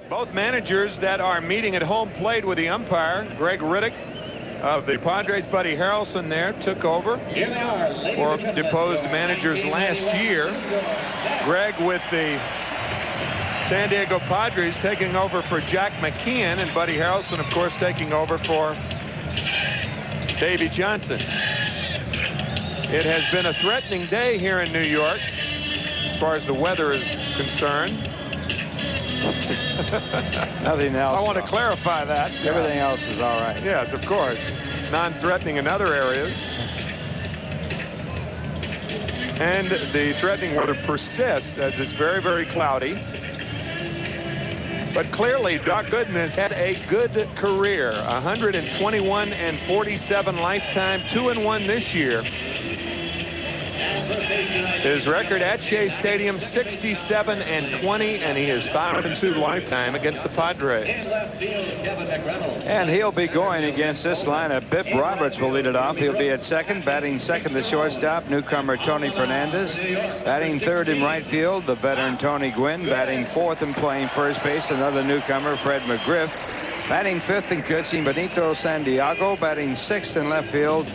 Both managers that are meeting at home plate with the umpire. Greg Riddick of the Padres, Buddy Harrelson there took over for deposed managers last year. Greg with the San Diego Padres taking over for Jack McKeon, and Buddy Harrelson, of course, taking over for Davey Johnson. It has been a threatening day here in New York as far as the weather is concerned. Nothing else. I want to clarify that. Everything else is all right. Yes, of course. Non-threatening in other areas. And the threatening weather persists as it's very, very cloudy. But clearly, Doc Gooden has had a good career. 121 and 47 lifetime, 2-1 this year. His record at Shea Stadium, 67 and 20, and he is 5-2 lifetime against the Padres. And he'll be going against this lineup. Bip Roberts will lead it off. He'll be at second. Batting second, the shortstop, newcomer Tony Fernandez. Batting third in right field, the veteran Tony Gwynn. Batting fourth and playing first base, another newcomer, Fred McGriff. Batting fifth and pitching, Benito Santiago. Batting sixth in left field,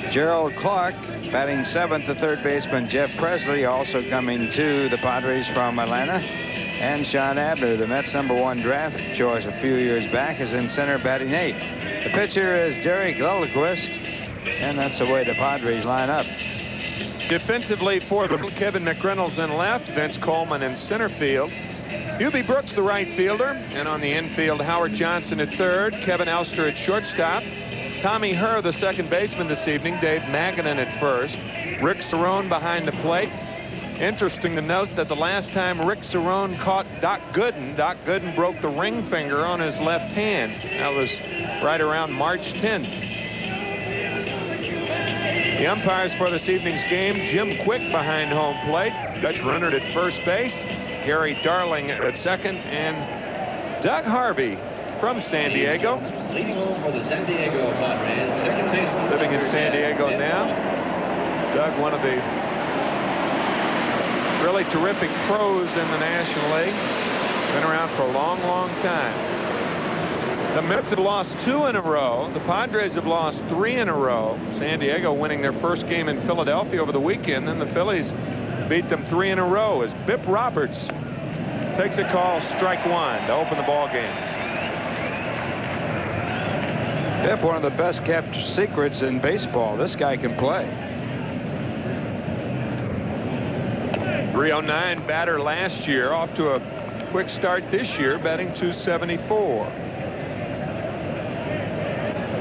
Gerald Clark. Batting seventh, the third baseman Jeff Presley, also coming to the Padres from Atlanta. And Sean Abner, the Mets #1 draft choice a few years back, is in center batting eighth. The pitcher is Derek Lilliquist, and that's the way the Padres line up. Defensively for the Kevin McReynolds in left, Vince Coleman in center field. Hubie Brooks, the right fielder, and on the infield, Howard Johnson at third, Kevin Elster at shortstop. Tommy Herr, the second baseman this evening, Dave Magadan at first, Rick Cerone behind the plate. Interesting to note that the last time Rick Cerone caught Doc Gooden broke the ring finger on his left hand. That was right around March 10th. The umpires for this evening's game, Jim Quick behind home plate, Dutch Runnert at first base, Gary Darling at second, and Doug Harvey from San Diego. Leading home for the San Diego Padres, second baseman. Living in San Diego now. Doug, one of the really terrific pros in the National League. Been around for a long, long time. The Mets have lost 2 in a row. The Padres have lost 3 in a row. San Diego winning their first game in Philadelphia over the weekend. Then the Phillies beat them 3 in a row as Bip Roberts takes a call, strike one, to open the ball game. Bip, one of the best kept secrets in baseball. This guy can play. 309 batter last year, off to a quick start this year, batting .274.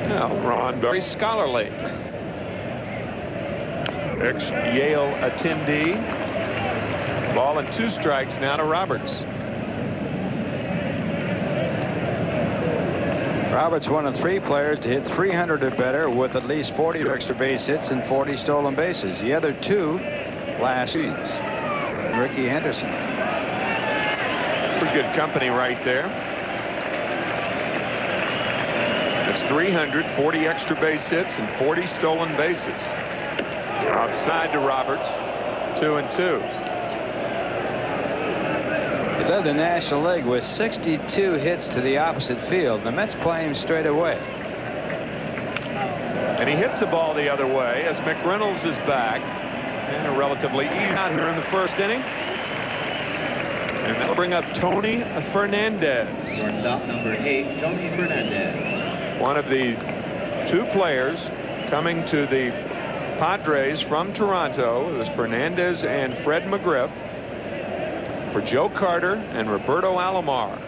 Now, Ron, very scholarly. Ex-Yale attendee. Ball and 2 strikes now to Roberts. Roberts, one of 3 players to hit 300 or better with at least 40 extra base hits and 40 stolen bases. The other 2 last season. Ricky Henderson. Pretty good company right there. It's 300, 40 extra base hits, and 40 stolen bases. Outside to Roberts, 2-2. He led the National League with 62 hits to the opposite field. The Mets play him straight away. And he hits the ball the other way as McReynolds is back. And a relatively easy out here in the first inning. And that'll bring up Tony Fernandez. Shortstop number 8, Tony Fernandez. One of the 2 players coming to the Padres from Toronto. It was Fernandez and Fred McGriff. For Joe Carter and Roberto Alomar.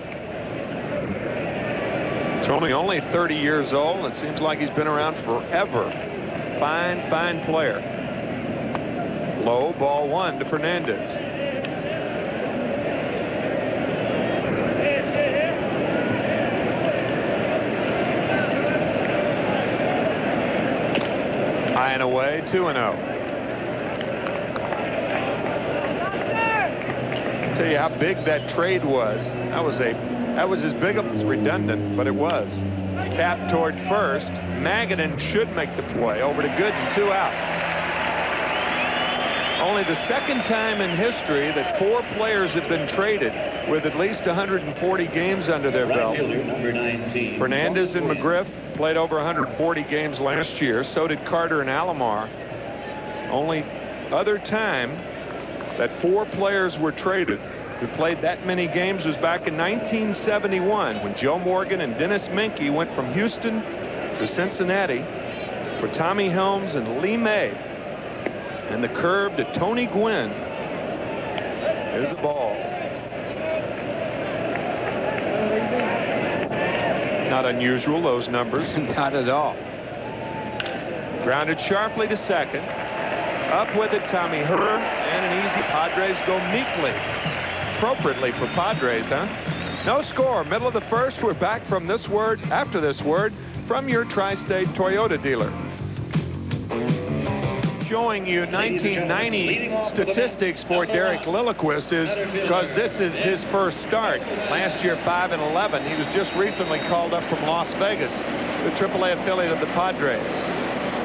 Tony only 30 years old. It seems like he's been around forever. Fine, fine player. Low, ball 1 to Fernandez. High and away, 2-0. Tell you how big that trade was. That was as big as redundant, but it was. Tap toward first. Magadan should make the play. Over to Gooden, 2 outs. Only the second time in history that 4 players have been traded with at least 140 games under their belt. Number 19. Fernandez and McGriff played over 140 games last year. So did Carter and Alomar. Only other time that 4 players were traded who played that many games was back in 1971 when Joe Morgan and Dennis Menke went from Houston to Cincinnati for Tommy Helms and Lee May. And the curve to Tony Gwynn is the ball. Not unusual, those numbers. Not at all. Grounded sharply to second. Up with it, Tommy Herr, and an easy. Padres go meekly. Appropriately for Padres, huh? No score. Middle of the first. We're back from this word, after this word, from your Tri-State Toyota dealer. Showing you 1990 statistics for Derek Lilliquist is because this is his first start. Last year, 5-11. He was just recently called up from Las Vegas, the AAA affiliate of the Padres.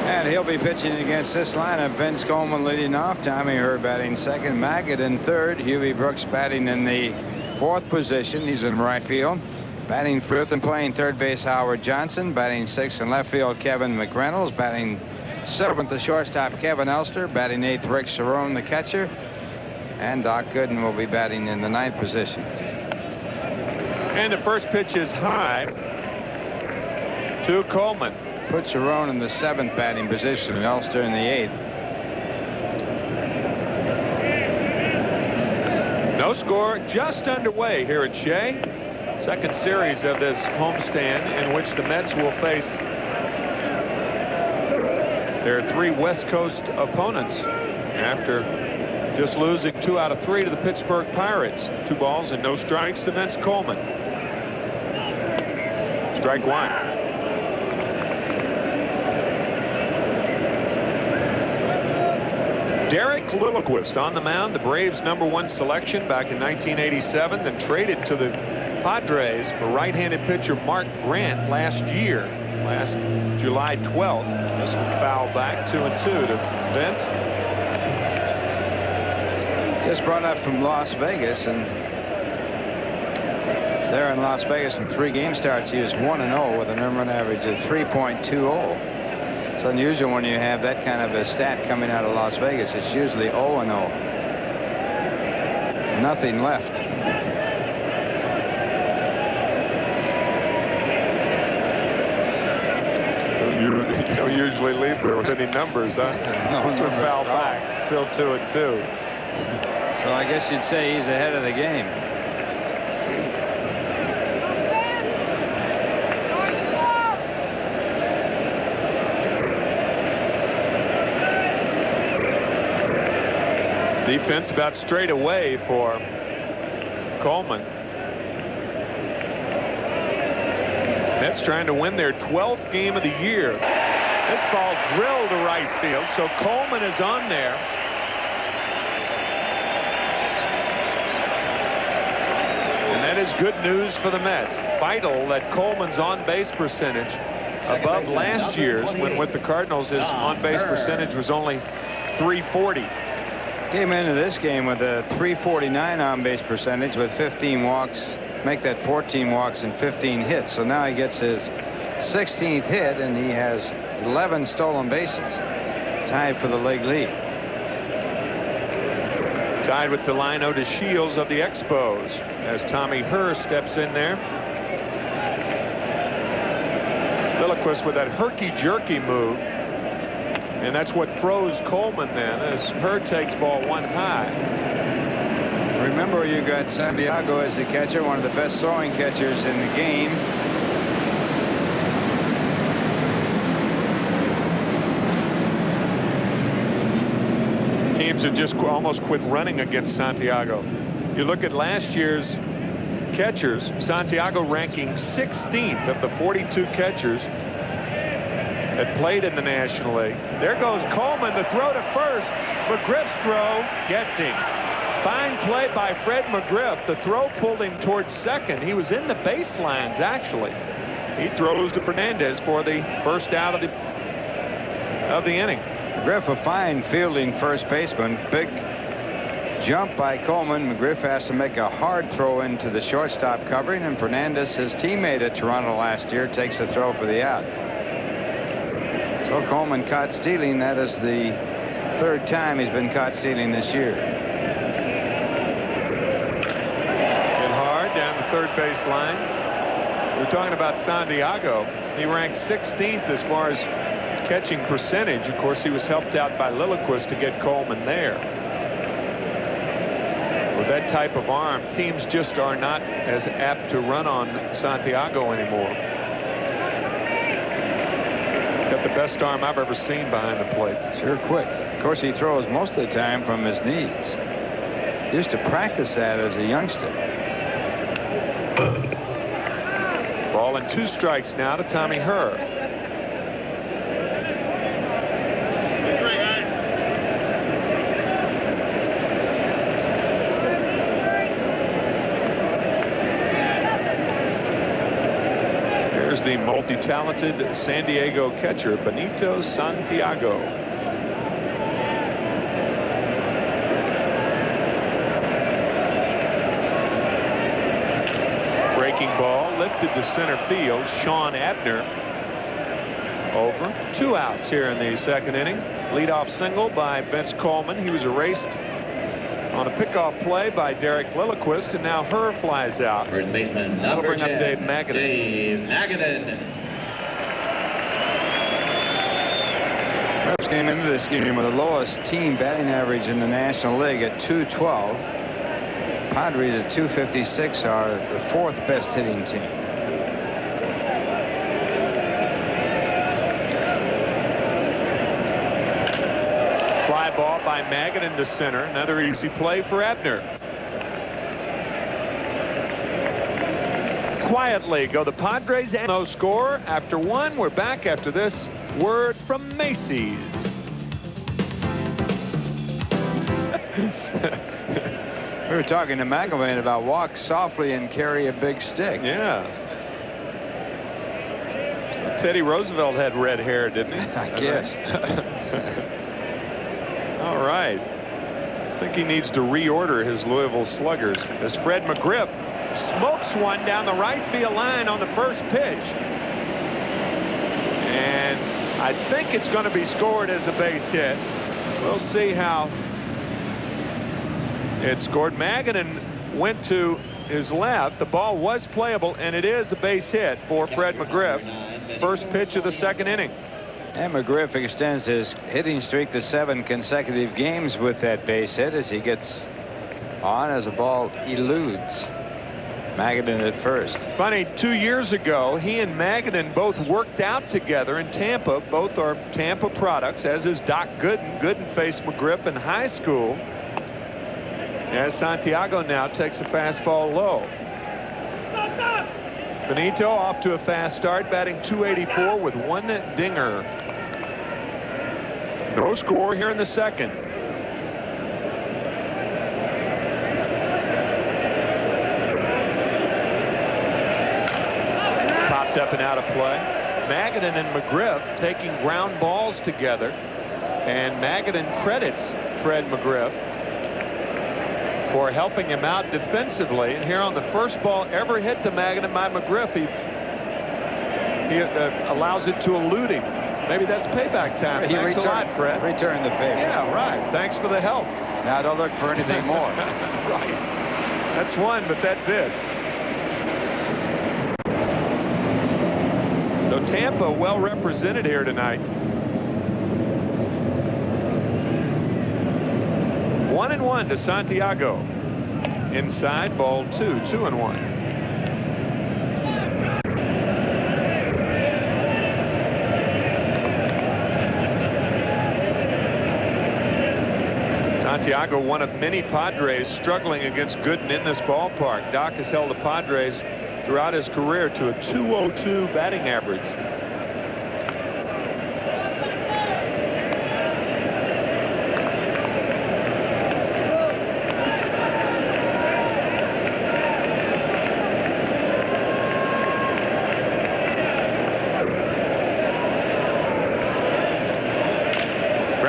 And he'll be pitching against this lineup. Vince Coleman leading off. Tommy Herr batting second. Maggott in third. Huey Brooks batting in the 4th position. He's in right field. Batting 5th and playing third base, Howard Johnson. Batting 6th in left field, Kevin McReynolds. Batting 7th, the shortstop, Kevin Elster. Batting 8th, Rick Cerone, the catcher. And Doc Gooden will be batting in the 9th position. And the first pitch is high to Coleman. Put Cerone in the 7th batting position and Elster in the 8th. No score, just underway here at Shea. Second series of this homestand in which the Mets will face their 3 West Coast opponents after just losing 2 out of 3 to the Pittsburgh Pirates. 2 balls and no strikes to Vince Coleman. Strike 1. Derek Lilliquist on the mound, the Braves' #1 selection back in 1987, then traded to the Padres for right-handed pitcher Mark Grant last year, last July 12th. This one fouled back 2-2 to Vince. Just brought up from Las Vegas, and there in Las Vegas in 3 game starts, he was 1-0 with an earned run average of 3.20. It's unusual when you have that kind of a stat coming out of Las Vegas. It's usually 0-0. Nothing left. Don't usually leave there with any numbers, huh? No, this one fouled back. Still 2-2. So I guess you'd say he's ahead of the game. Defense about straight away for Coleman. Mets trying to win their 12th game of the year. This ball drilled to right field, so Coleman is on there. And that is good news for the Mets. Vital that Coleman's on-base percentage above last year's, when with the Cardinals his on-base percentage was only .340. Came into this game with a .349 on-base percentage with 15 walks, make that 14 walks and 15 hits. So now he gets his 16th hit, and he has 11 stolen bases, tied for the league lead. Tied with Delino to Shields of the Expos as Tommy Herr steps in there. Lilliquist with that herky-jerky move. And that's what froze Coleman then, as Herr takes ball 1 high. Remember, you got Santiago as the catcher, one of the best throwing catchers in the game. Teams have just almost quit running against Santiago. You look at last year's catchers, Santiago ranking 16th of the 42 catchers that played in the National League. There goes Coleman, the throw to first. McGriff's throw gets him. Fine play by Fred McGriff. The throw pulled him towards second. He was in the baselines, actually. He throws to Fernandez for the first out of the inning. McGriff, a fine fielding first baseman. Big jump by Coleman. McGriff has to make a hard throw into the shortstop covering, and Fernandez, his teammate at Toronto last year, takes the throw for the out. So Coleman caught stealing. That is the third time he's been caught stealing this year. Hit hard down the third base line. We're talking about Santiago. He ranked 16th as far as catching percentage. Of course, he was helped out by Lilliquist to get Coleman there. With that type of arm, teams just are not as apt to run on Santiago anymore. Got the best arm I've ever seen behind the plate. Sure quick. Of course, he throws most of the time from his knees. He used to practice that as a youngster. Ball and 2 strikes now to Tommy Herr. Here's the multi-talented San Diego catcher, Benito Santiago. Breaking ball lifted to center field. Sean Abner over. 2 outs here in the second inning. Leadoff single by Vince Coleman. He was erased on a pickoff play by Derek Lilliquist, and now Herr flies out. First baseman, That'll number bring up 10, Dave Magadan. Dave Magadan. Cubs came into this game with the lowest team batting average in the National League at .212. Padres at .256 are the 4th best hitting team. Fly ball by Magadan to center. Another easy play for Abner. Quietly go the Padres, and no score after 1. We're back after this word from Macy's. We were talking to McElvain about walk softly and carry a big stick. Yeah. Teddy Roosevelt had red hair, didn't he? I guess. All right. I think he needs to reorder his Louisville Sluggers as Fred McGriff smokes one down the right field line on the first pitch. And I think it's going to be scored as a base hit. We'll see how it's scored. Magadan went to his left. The ball was playable, and it is a base hit for Fred McGriff. First pitch of the second inning. And McGriff extends his hitting streak to 7 consecutive games with that base hit as he gets on as the ball eludes Magadan at first. Funny, 2 years ago, he and Magadan both worked out together in Tampa. Both are Tampa products, as is Doc Gooden. Gooden faced McGriff in high school. As Santiago now takes a fastball low. Benito off to a fast start, batting .284 with 1 dinger. No score here in the second. Popped up and out of play. Magadan and McGriff taking ground balls together, and Magadan credits Fred McGriff for helping him out defensively. And here on the first ball ever hit to Magadan by McGriff, he allows it to elude him. Maybe that's payback time. Thanks a lot, Fred. Return the favor. Yeah, right. Thanks for the help. Now don't look for anything more. Right. That's one, but that's it. So Tampa well represented here tonight. 1-1 to Santiago. Inside, ball 2, 2-1. Santiago, one of many Padres struggling against Gooden in this ballpark. Doc has held the Padres throughout his career to a .202 batting average.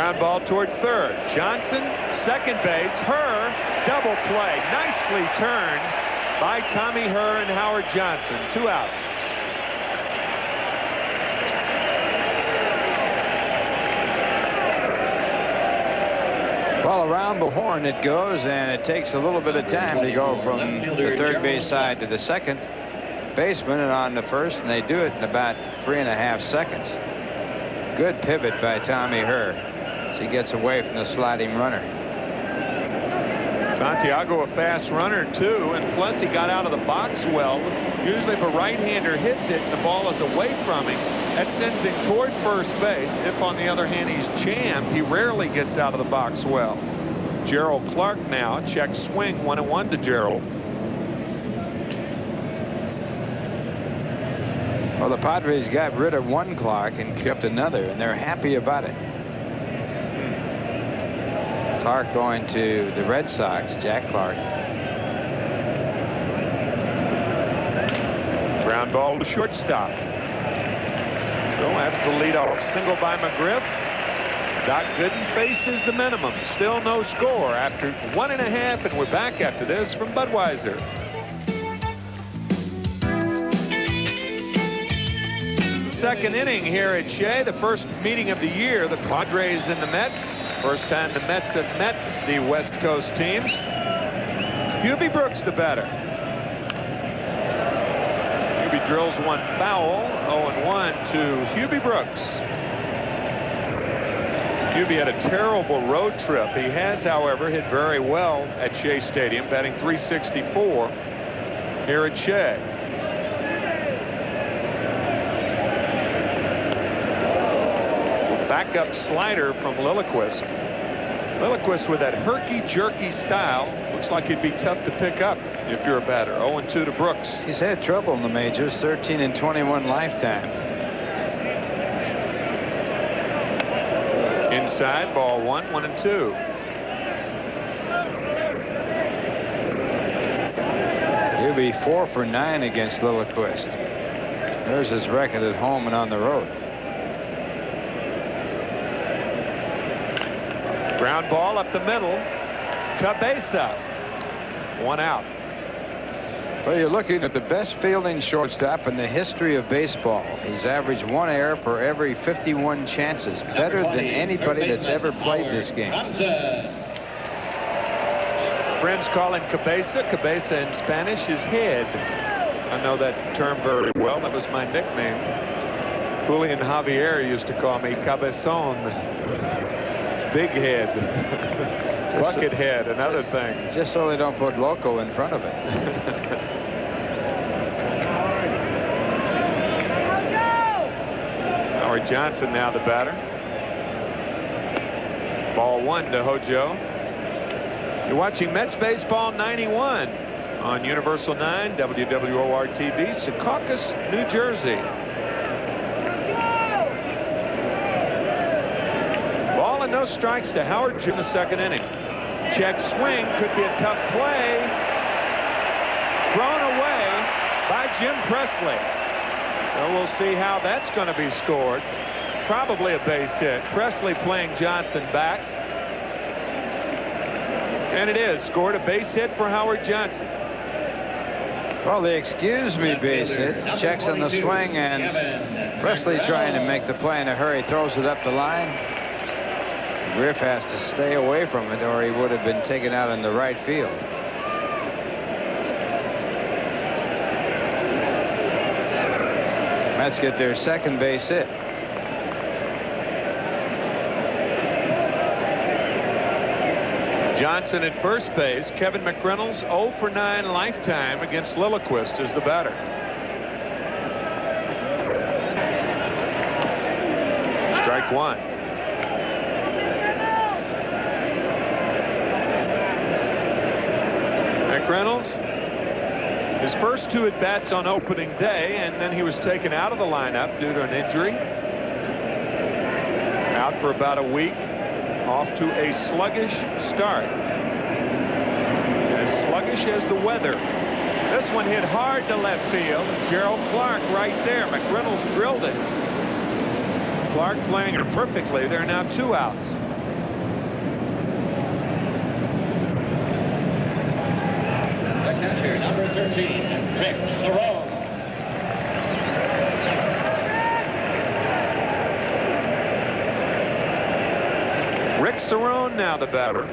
Ground ball toward third. Johnson, second base. Herr, double play. Nicely turned by Tommy Herr and Howard Johnson. 2 outs. Well, around the horn it goes, and it takes a little bit of time to go from the third base side to the second baseman and on the first, and they do it in about 3.5 seconds. Good pivot by Tommy Herr as he gets away from the sliding runner. Santiago a fast runner too, and plus he got out of the box well. Usually if a right-hander hits it and the ball is away from him, that sends him toward first base. If on the other hand he's jammed, he rarely gets out of the box well. Gerald Clark now, check swing, 1-1 to Gerald. Well, the Padres got rid of one Clark and kept another, and they're happy about it. Clark going to the Red Sox, Jack Clark. Ground ball to shortstop. So after the leadoff single by McGriff, Doc Gooden faces the minimum. Still no score after 1.5, and we're back after this from Budweiser. Second inning here at Shea, the first meeting of the year. The Padres and the Mets. First time the Mets have met the West Coast teams. Hubie Brooks the batter. Hubie drills one foul. 0-1 to Hubie Brooks. Hubie had a terrible road trip. He has, however, hit very well at Shea Stadium, batting .364 here at Shea. Backup slider from Lilliquist. Lilliquist with that herky-jerky style. Looks like he'd be tough to pick up if you're a batter. 0-2 to Brooks. He's had trouble in the majors, 13-21 lifetime. Inside, ball 1, 1-2. He'll be 4 for 9 against Lilliquist. There's his record at home and on the road. Ground ball up the middle. Cabeza. 1 out. Well, you're looking at the best fielding shortstop in the history of baseball. He's averaged 1 error per every 51 chances. Better than anybody that's ever played this game. Friends call him Cabeza. Cabeza in Spanish is head. I know that term very well. That was my nickname. Julian Javier used to call me Cabezon. Big head. Bucket head and other things. Just so they don't put loco in front of it. Howard Johnson now the batter. Ball 1 to Hojo. You're watching Mets Baseball 91 on Universal 9, WWOR-TV, Secaucus, New Jersey. Ball and no strikes to Howard in the second inning. Check swing, could be a tough play. Thrown away by Jim Presley. So we'll see how that's going to be scored. Probably a base hit. Presley playing Johnson back. And it is scored, a base hit for Howard Johnson. Well, the excuse me base hit. Checks on the swing, and Presley trying to make the play in a hurry. Throws it up the line. Griff has to stay away from it, or he would have been taken out in the right field. Mets get their second base hit. Johnson at first base. Kevin McReynolds 0 for 9 lifetime against Lilliquist as the batter. Strike 1. McReynolds, his first 2 at-bats on opening day, and then he was taken out of the lineup due to an injury. Out for about a week. Off to a sluggish start. As sluggish as the weather. This one hit hard to left field. Gerald Clark right there. McReynolds drilled it. Clark playing it perfectly. There are now 2 outs. Cerone now the batter.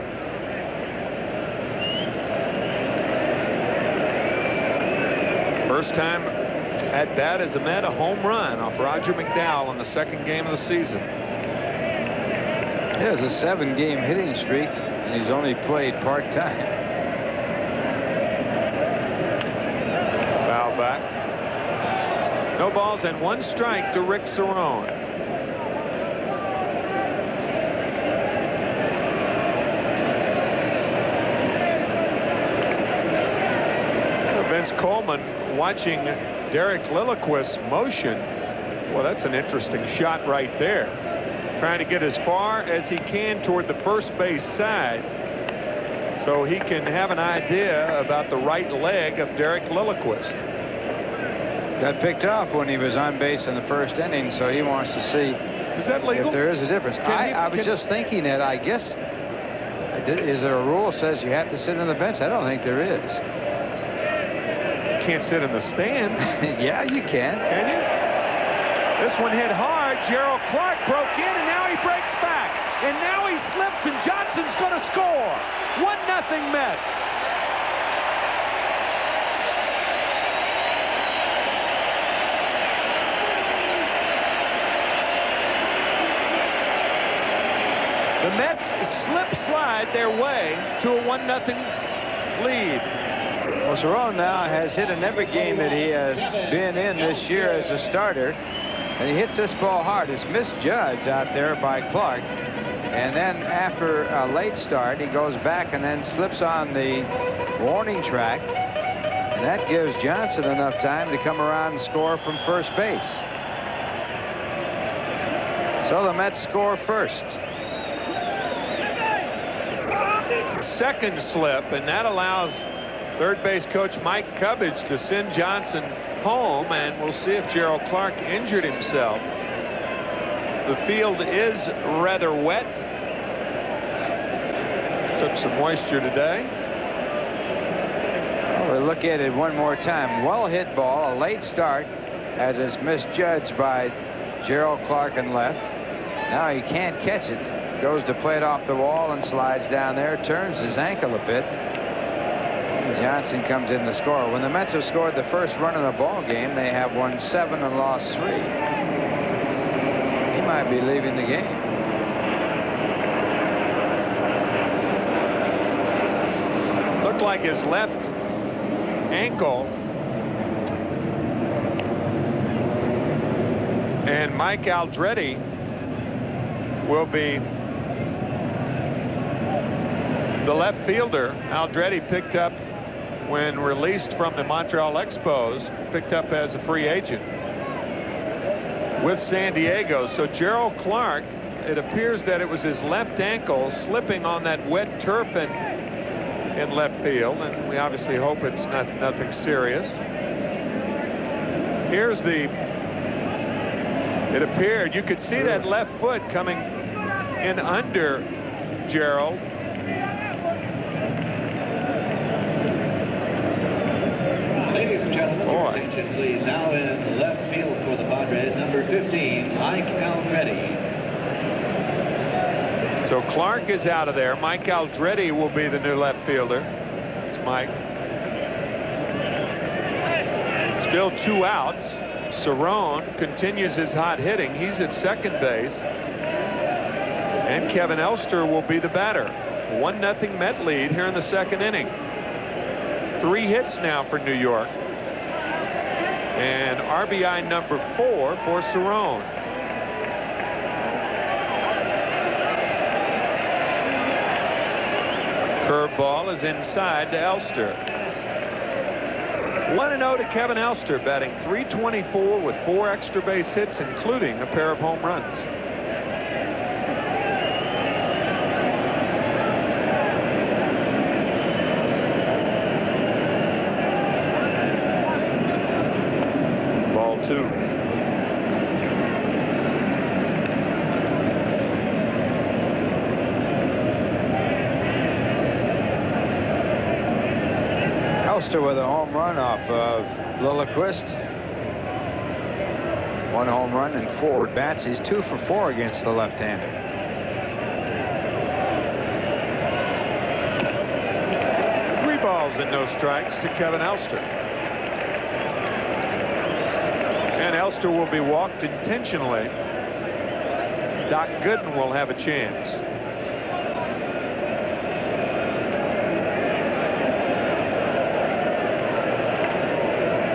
First time at bat as a Met, a home run off Roger McDowell in the second game of the season. He has a 7-game hitting streak, and he's only played part-time. Foul back. No balls and 1 strike to Rick Cerone. Vince Coleman watching Derek Lilliquist's motion. Well, that's an interesting shot right there. Trying to get as far as he can toward the first base side so he can have an idea about the right leg of Derek Lilliquist. Got picked off when he was on base in the first inning, so he wants to see Is that legal? if there is a difference. I was just thinking that, I guess, is there a rule that says you have to sit on the bench? I don't think there is. Can't sit in the stands. Yeah, you can. Can you? This one hit hard. Gerald Clark broke in, and now he breaks back. And now he slips, and Johnson's going to score. 1-0 Mets. The Mets slip-slide their way to a 1-0 lead. Well, Cerone now has hit in every game that he has been in this year as a starter, and he hits this ball hard. It's misjudged out there by Clark, and then after a late start, he goes back and then slips on the warning track, and that gives Johnson enough time to come around and score from first base. So the Mets score first. Second slip, and that allows third base coach Mike Cubbage to send Johnson home, and we'll see if Gerald Clark injured himself. The field is rather wet. Took some moisture today. Well, we'll look at it one more time. Well hit ball, a late start, as it's misjudged by Gerald Clark in left. Now he can't catch it. Goes to play it off the wall and slides down there, turns his ankle a bit. Johnson comes in to score. When the Mets have scored the first run of the ball game, they have won 7 and lost 3. He might be leaving the game. Looked like his left ankle. And Mike Aldretti will be the left fielder. Aldretti picked up when released from the Montreal Expos, picked up as a free agent with San Diego. So Gerald Clark, it appears that it was his left ankle slipping on that wet turf in left field, and we obviously hope it's nothing serious. Here's it appeared, you could see that left foot coming in under Gerald. Ladies and gentlemen, your attention please. Now in left field for the Padres, number 15, Mike Aldretti. So Clark is out of there. Mike Aldretti will be the new left fielder. It's Mike. Still 2 outs. Cerone continues his hot hitting. He's at second base. And Kevin Elster will be the batter. 1-0 Met lead here in the second inning. 3 hits now for New York. And RBI number 4 for Cerone. Curveball is inside to Elster. 1-0 to Kevin Elster, batting .324 with 4 extra base hits, including a pair of home runs. Ball 2. With a home run off of Lilliquist. 1 home run and 4 at bats. He's 2 for 4 against the left-hander. balls and no strikes to Kevin Elster. And Elster will be walked intentionally. Doc Gooden will have a chance.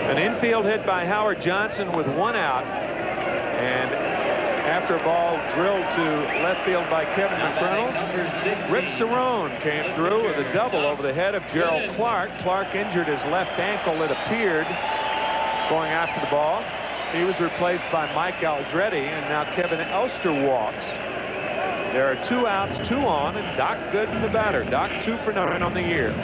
An infield hit by Howard Johnson with 1 out. And after a ball drilled to left field by Kevin McReynolds, Rick Cerone came through with a double over the head of Gerald Clark. Clark injured his left ankle, it appeared, going after the ball. He was replaced by Mike Aldretti, and now Kevin Elster walks. There are 2 outs, 2 on, and Doc Gooden the batter. Doc 2 for 9 on the year.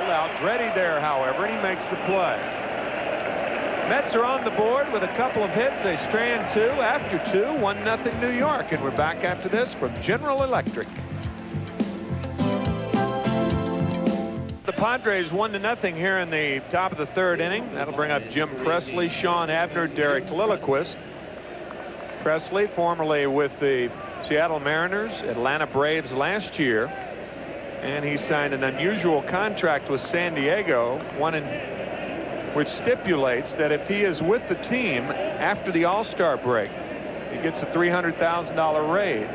Aldretti there, however, and he makes the play. Mets are on the board with a couple of hits. They strand 2 after 2, 1-0 New York, and we're back after this from General Electric. The Padres 1-0 here in the top of the 3rd inning. That'll bring up Jim Presley, Sean Abner, Derek Lilliquist. Presley, formerly with the Seattle Mariners, Atlanta Braves last year. And he signed an unusual contract with San Diego, one in which stipulates that if he is with the team after the All-Star break, he gets a $300,000 raise.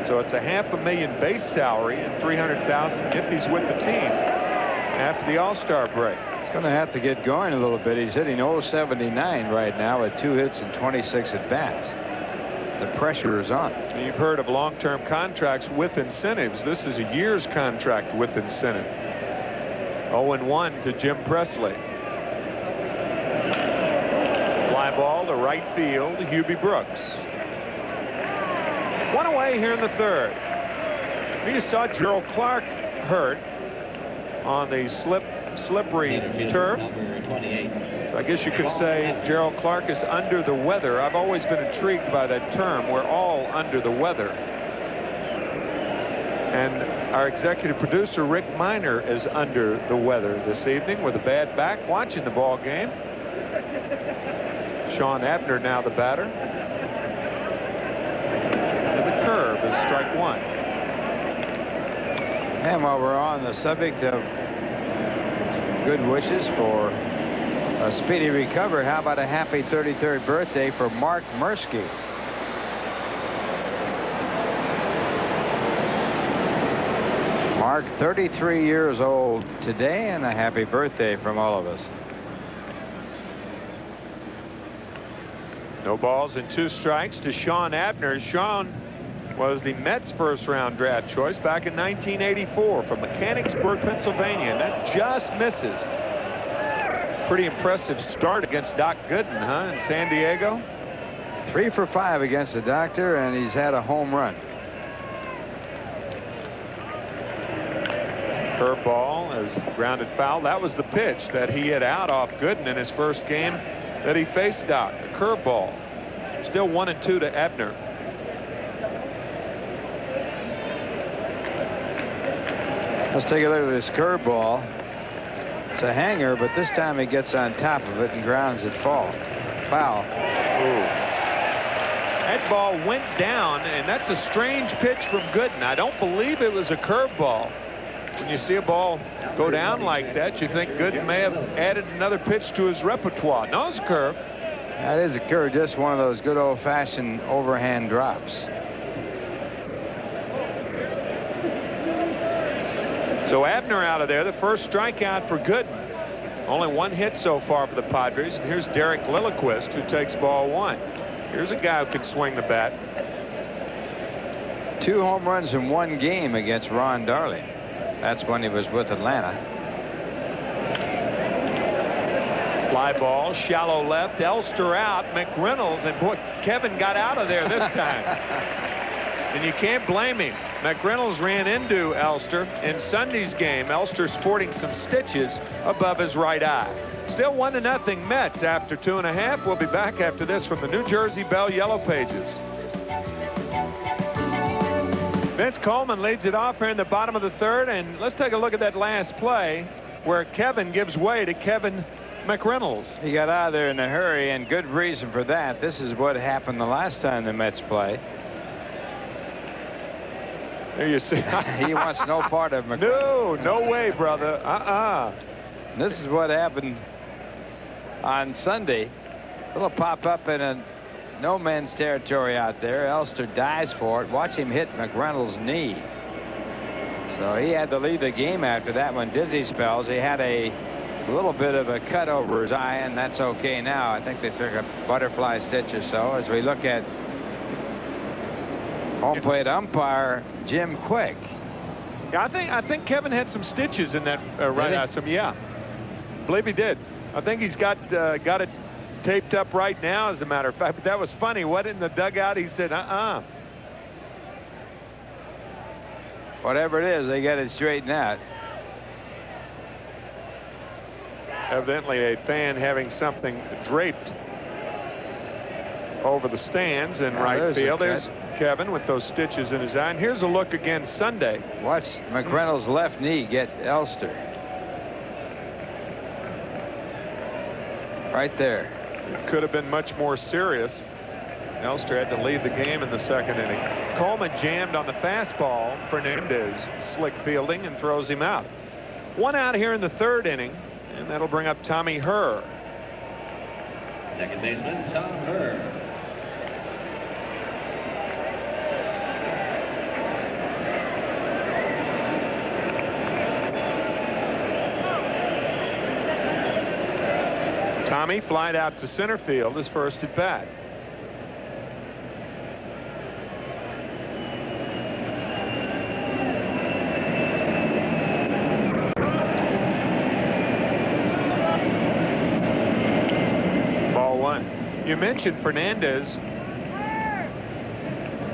So it's a $500,000 base salary and $300,000 if he's with the team after the All-Star break. He's going to have to get going a little bit. He's hitting .079 right now with 2 hits and 26 at-bats. The pressure is on. You've heard of long-term contracts with incentives. This is a year's contract with incentive. 0-1 to Jim Presley. Fly ball to right field, Hubie Brooks. 1 away here in the 3rd. You saw Gerald Clark hurt on the slippery turf. So I guess you could say Gerald Clark is under the weather. I've always been intrigued by that term. We're all under the weather. And our executive producer, Rick Miner, is under the weather this evening with a bad back, watching the ball game. Sean Abner now the batter. And the curve is strike 1. And while we're on the subject of good wishes for a speedy recovery, how about a happy 33rd birthday for Mark Mursky? Mark, 33 years old today, and a happy birthday from all of us. No balls and 2 strikes to Sean Abner. Sean was the Mets' first-round draft choice back in 1984 from Mechanicsburg, Pennsylvania, and that just misses. Pretty impressive start against Doc Gooden, huh, in San Diego? 3 for 5 against the doctor, and he's had a home run. Curveball is grounded foul. That was the pitch that he hit out off Gooden in his first game that he faced Doc. A curveball. Still 1-2 to Abner. Let's take a look at this curveball. It's a hanger, but this time he gets on top of it and grounds it foul. Ooh. That ball went down, and that's a strange pitch from Gooden. I don't believe it was a curveball. When you see a ball go down like that, you think Gooden may have added another pitch to his repertoire. No, it's a curve. That is a curve, just one of those good old-fashioned overhand drops. So Abner out of there, the first strikeout for Gooden. Only 1 hit so far for the Padres. And here's Derek Lilliquist, who takes ball 1. Here's a guy who can swing the bat. 2 home runs in 1 game against Ron Darling. That's when he was with Atlanta. Fly ball, shallow left, Elster out, McReynolds, and boy, Kevin got out of there this time. And you can't blame him. McReynolds ran into Elster in Sunday's game. Elster sporting some stitches above his right eye. Still 1-0 Mets after 2.5. We'll be back after this from the New Jersey Bell Yellow Pages. Vince Coleman leads it off here in the bottom of the third, and let's take a look at that last play where Kevin gives way to Kevin McReynolds. He got out of there in a hurry, and good reason for that. This is what happened the last time the Mets play. There you see. He wants no part of McReynolds. No way, brother. This is what happened on Sunday. A little pop-up in a no man's territory out there. Elster dives for it. Watch him hit McReynolds' knee. So he had to leave the game after that one. Dizzy spells. He had a little bit of a cut over his eye, and that's okay now. I think they took a butterfly stitch or so. As we look at home plate umpire Jim Quick. Yeah, I think Kevin had some stitches in that right eye. Yeah, I believe he did. I think he's got it taped up right now, as a matter of fact. But that was funny. What in the dugout? He said, Whatever it is, they got it straightened out. Evidently a fan having something draped over the stands in right field. There's Kevin with those stitches in his eye. And here's a look again Sunday. Watch McReynolds' left knee get Elster. Right there. It could have been much more serious. Elster had to leave the game in the second inning. Coleman jammed on the fastball. Fernandez slick fielding and throws him out. One out here in the third inning, and that'll bring up Tommy Herr. Second baseman Tom Herr. Tommy flied out to center field, his first at bat. Ball one. You mentioned Fernandez,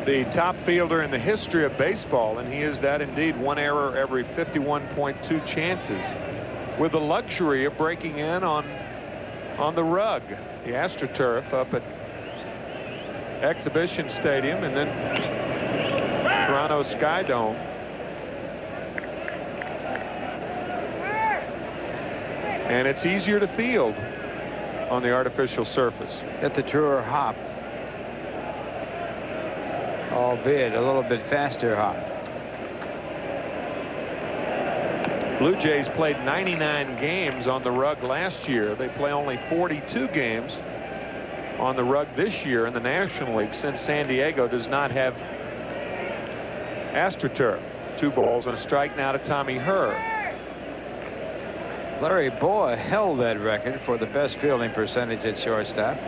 the top fielder in the history of baseball, and he is that indeed. One error every 51.2 chances, with the luxury of breaking in on the rug, the AstroTurf up at Exhibition Stadium, and then Toronto Sky Dome. And it's easier to field on the artificial surface. Get the truer hop, albeit a little bit faster hop. Blue Jays played 99 games on the rug last year. They play only 42 games on the rug this year in the National League, since San Diego does not have AstroTurf. 2 balls and a strike now to Tommy Herr. Larry Boa held that record for the best fielding percentage at shortstop.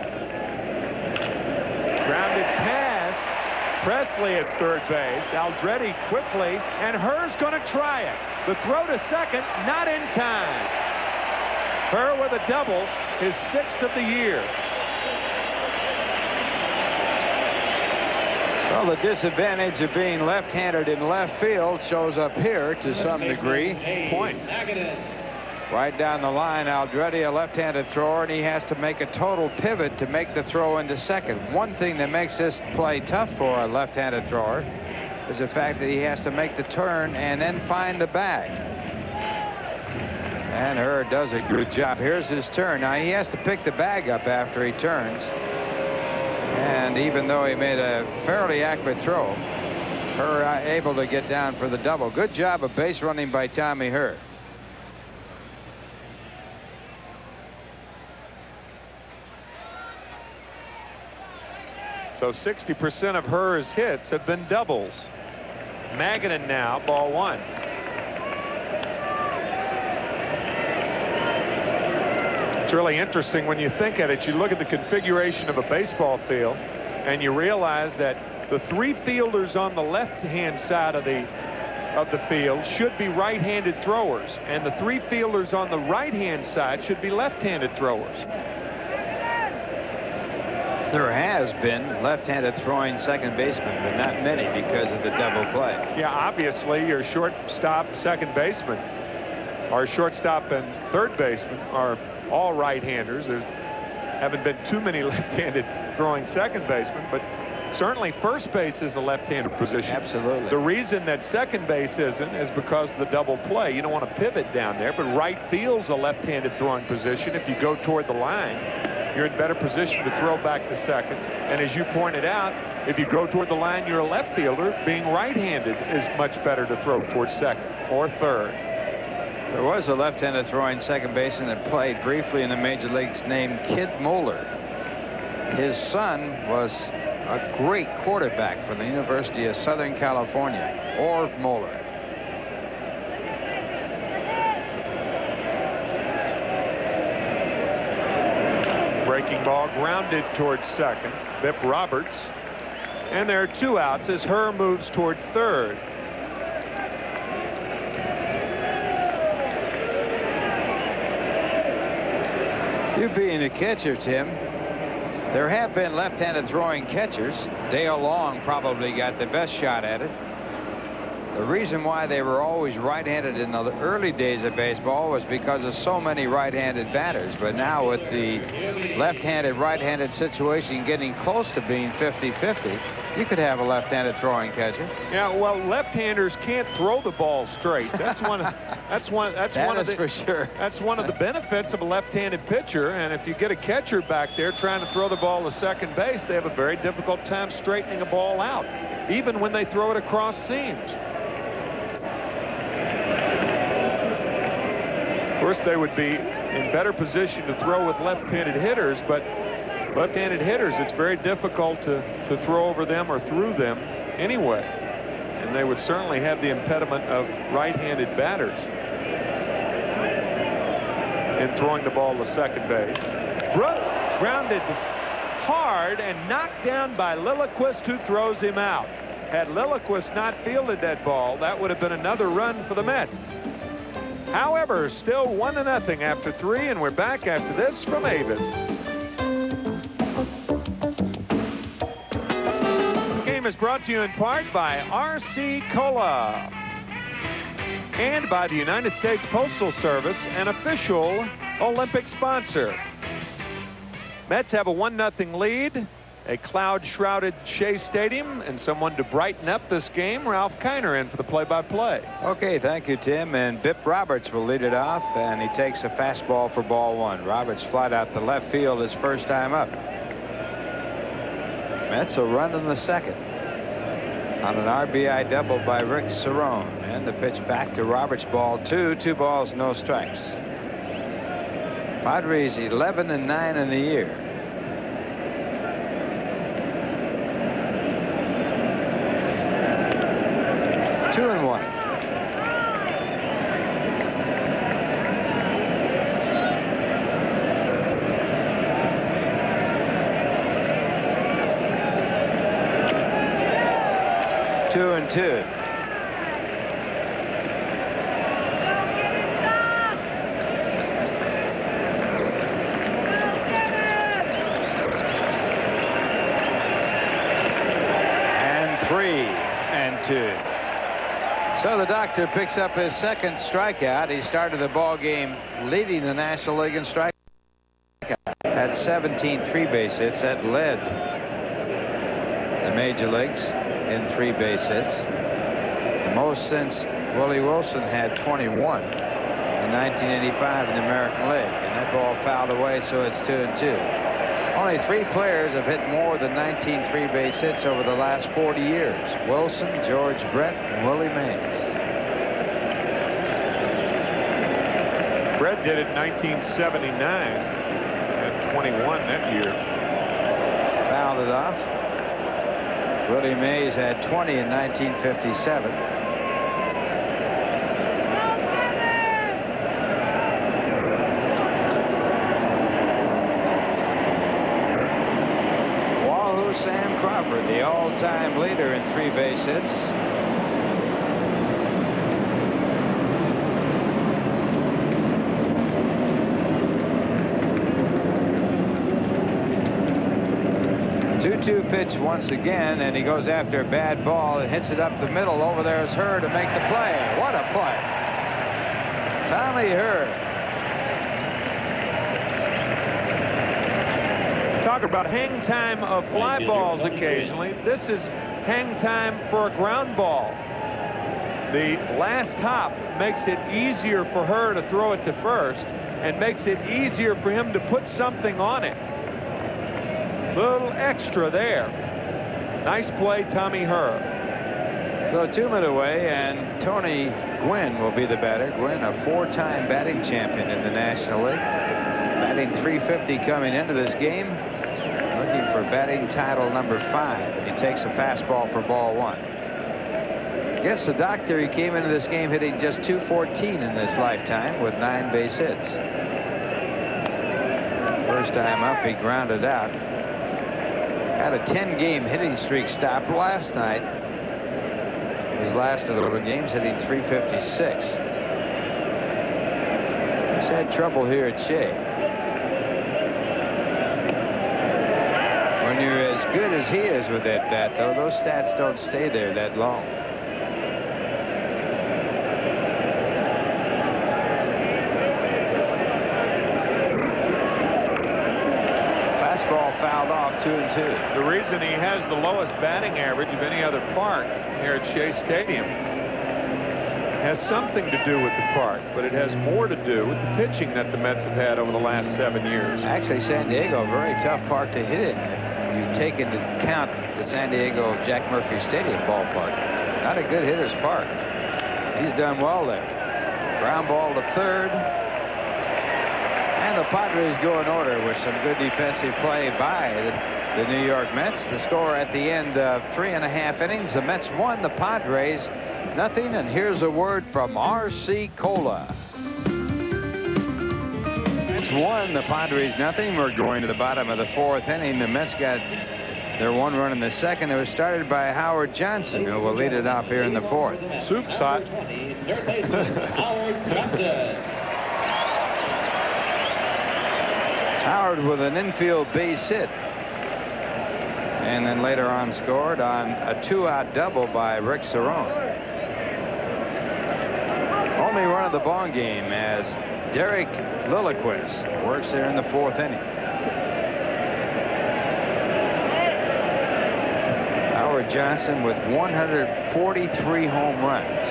Grounded past Presley at third base. Aldretti quickly, and Herr's going to try it. The throw to second, not in time. Herr with a double, his 6th of the year. Well, the disadvantage of being left-handed in left field shows up here to some degree. Point. Right down the line, Aldretti, a left-handed thrower, and he has to make a total pivot to make the throw into second. One thing that makes this play tough for a left-handed thrower is the fact that he has to make the turn and then find the bag. And Herr does a good job. Here's his turn. Now he has to pick the bag up after he turns. And even though he made a fairly accurate throw, Herr able to get down for the double. Good job of base running by Tommy Herr. So 60% of Herr's hits have been doubles. Magadan now, ball one. It's really interesting when you think at it. You look at the configuration of a baseball field, and you realize that the 3 fielders on the left-hand side of the field should be right-handed throwers, and the 3 fielders on the right-hand side should be left-handed throwers. There has been left-handed throwing second baseman, but not many because of the double play. Yeah, obviously your shortstop, second baseman, or shortstop and third baseman are all right-handers. There haven't been too many left-handed throwing second basemen, but Certainly first base is a left-handed position. Absolutely. The reason that second base isn't is because of the double play. You don't want to pivot down there, but right field's a left-handed throwing position. If you go toward the line, you're in better position to throw back to second. And as you pointed out, if you go toward the line, you're a left fielder. Being right-handed is much better to throw towards second or third. There was a left-handed throwing second baseman that played briefly in the major leagues named Kid Moeller. His son was a great quarterback for the University of Southern California, Orv Moeller. Breaking ball grounded towards second. Bip Roberts. And there are 2 outs as Herr moves toward third. You being a catcher, Tim, there have been left-handed throwing catchers. Dale Long probably got the best shot at it. The reason why they were always right-handed in the early days of baseball was because of so many right-handed batters. But now with the left-handed, right-handed situation getting close to being 50-50, you could have a left-handed throwing catcher. Yeah, well, left-handers can't throw the ball straight. That's one of for sure. That's one of the benefits of a left-handed pitcher. And if you get a catcher back there trying to throw the ball to second base, they have a very difficult time straightening a ball out, even when they throw it across seams. Of course, they would be in better position to throw with left-handed hitters, but left-handed hitters, it's very difficult to throw over them or through them anyway. And they would certainly have the impediment of right-handed batters in throwing the ball to second base. Brooks grounded hard and knocked down by Lilliquist, who throws him out. Had Lilliquist not fielded that ball, that would have been another run for the Mets. However, still 1-0 after 3, and we're back after this from Avis. The game is brought to you in part by RC Cola and by the United States Postal Service, an official Olympic sponsor. Mets have a 1-0 lead. A cloud-shrouded Shea Stadium, and someone to brighten up this game, Ralph Kiner, in for the play-by-play. Okay, thank you, Tim. And Bip Roberts will lead it off, and he takes a fastball for ball 1. Roberts flied out to left field his first time up. Mets will run in the second on an RBI double by Rick Cerone. And the pitch back to Roberts, ball 2. 2 balls, no strikes. Padres 11-9 in the year. 2-1. Two and 2. And 3 and 2. So the doctor picks up his second strikeout. He started the ball game leading the National League in strikeout. Had 17 3-base hits. That led the major leagues in 3-base hits. The most since Willie Wilson had 21 in 1985 in the American League. And that ball fouled away, so it's 2 and 2. Only 3 players have hit more than 19 3-base hits over the last 40 years. Wilson, George Brett, and Willie Mays. Brett did it in 1979 and 21 that year. Fouled it off. Willie Mays had 20 in 1957. The all-time leader in 3-base hits. Two-two pitch once again, and he goes after a bad ball and hits it up the middle. Over there is Herr to make the play. What a play. Tommy Herr. talk about hang time of fly balls occasionally. This is hang time for a ground ball. The last hop makes it easier for her to throw it to first and makes it easier for him to put something on it. Little extra there. Nice play, Tommy Herr. So 2 men away, and Tony Gwynn will be the batter. Gwynn, a 4-time batting champion in the National League. Batting .350 coming into this game. Looking for batting title number 5. And he takes a fastball for ball 1. Against the doctor, he came into this game hitting just .214 in this lifetime with 9 base hits. First time up, he grounded out. Had a 10-game hitting streak stopped last night. His last of the games, hitting .356. He's had trouble here at Shea. When you're as good as he is with that bat, though, those stats don't stay there that long. Fastball fouled off, 2-2. The reason he has the lowest batting average of any other park here at Shea Stadium has something to do with the park, but it has more to do with the pitching that the Mets have had over the last 7 years. Actually, San Diego, a very tough park to hit in. You take into account the San Diego Jack Murphy Stadium ballpark. Not a good hitter's park. He's done well there. Ground ball to third. And the Padres go in order with some good defensive play by the New York Mets. The score at the end of 3.5 innings. The Mets won, the Padres nothing. And here's a word from R.C. Cola. Mets won, the Padres nothing. We're going to the bottom of the 4th inning. The Mets got their 1 run in the 2nd. It was started by Howard Johnson, who will lead it off here in the 4th. Soup's hot. Howard with an infield base hit. And then later on scored on a 2-out double by Rick Cerone. Only run of the ball game as Derek Lilliquist works there in the 4th inning. Howard Johnson with 143 home runs.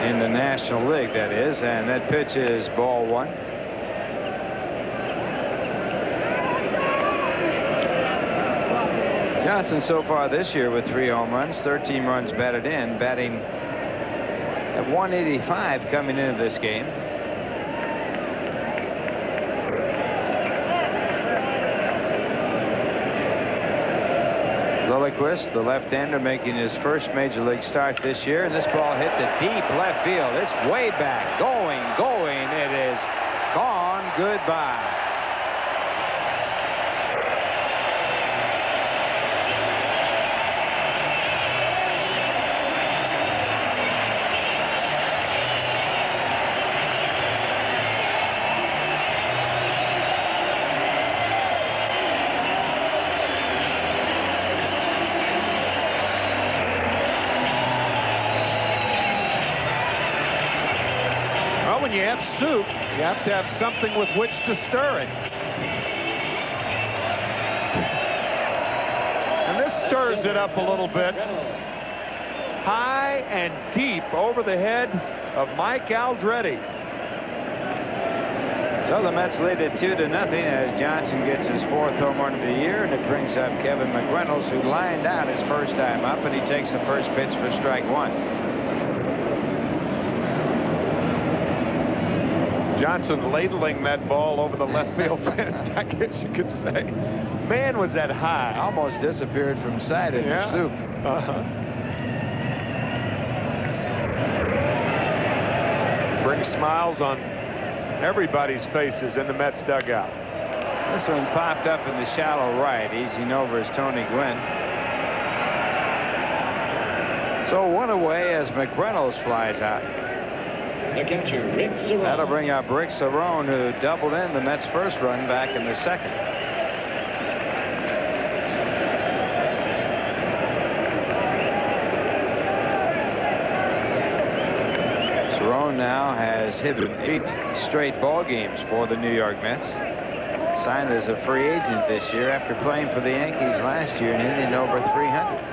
In the National League, that is, and that pitch is ball 1. Johnson so far this year with 3 home runs, 13 runs batted in, batting at 185 coming into this game. Lilliquist, the left-hander, making his first major league start this year, and this ball hit the deep left field. It's way back, going. It is gone. Goodbye. When you have soup, you have to have something with which to stir it. And this stirs it up a little bit. High and deep over the head of Mike Aldretti. So the Mets lead it 2-0 as Johnson gets his 4th home run of the year, and it brings up Kevin McReynolds, who lined out his first time up, and he takes the first pitch for strike 1. Johnson ladling that ball over the left field fence, I guess you could say. Man, was that high. Almost disappeared from sight in the soup. Brings smiles on everybody's faces in the Mets dugout. This one popped up in the shallow right. Easing over is Tony Gwynn. So 1 away as McReynolds flies out. The catcher, Rick Cerone. That'll bring up Rick Cerone, who doubled in the Mets' first run back in the 2nd. now has hit 8 straight ball games for the New York Mets. Signed as a free agent this year after playing for the Yankees last year and hitting over 300.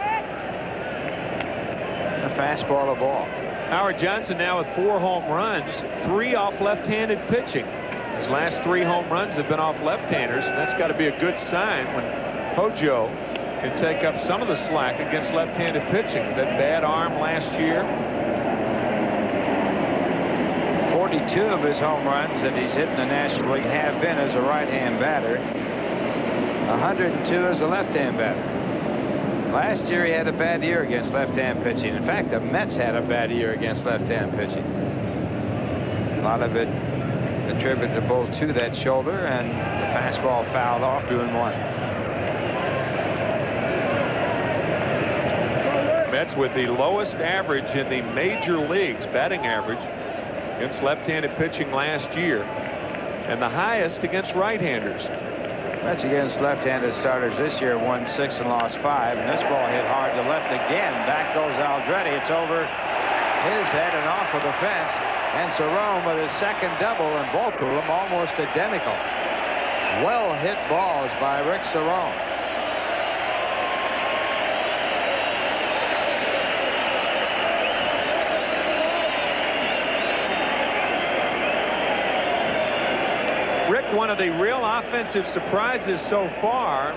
A fastball, a ball. Howard Johnson now with 4 home runs, 3 off left-handed pitching. His last 3 home runs have been off left-handers, and that's got to be a good sign when Hojo can take up some of the slack against left-handed pitching. That bad arm last year. 42 of his home runs that he's hit in the National League have been as a right-hand batter. 102 as a left-hand batter. Last year he had a bad year against left-hand pitching. In fact, the Mets had a bad year against left-hand pitching. A lot of it attributable to that shoulder, and the fastball fouled off, 2-1. Mets with the lowest average in the major leagues, batting average, against left-handed pitching last year, and the highest against right-handers. Mets against left-handed starters this year won 6 and lost 5, and this ball hit hard to left again. Back goes Aldrete. It's over his head and off of the fence, and Cerone with his second double, and both of them almost identical. Well hit balls by Rick Cerone. One of the real offensive surprises so far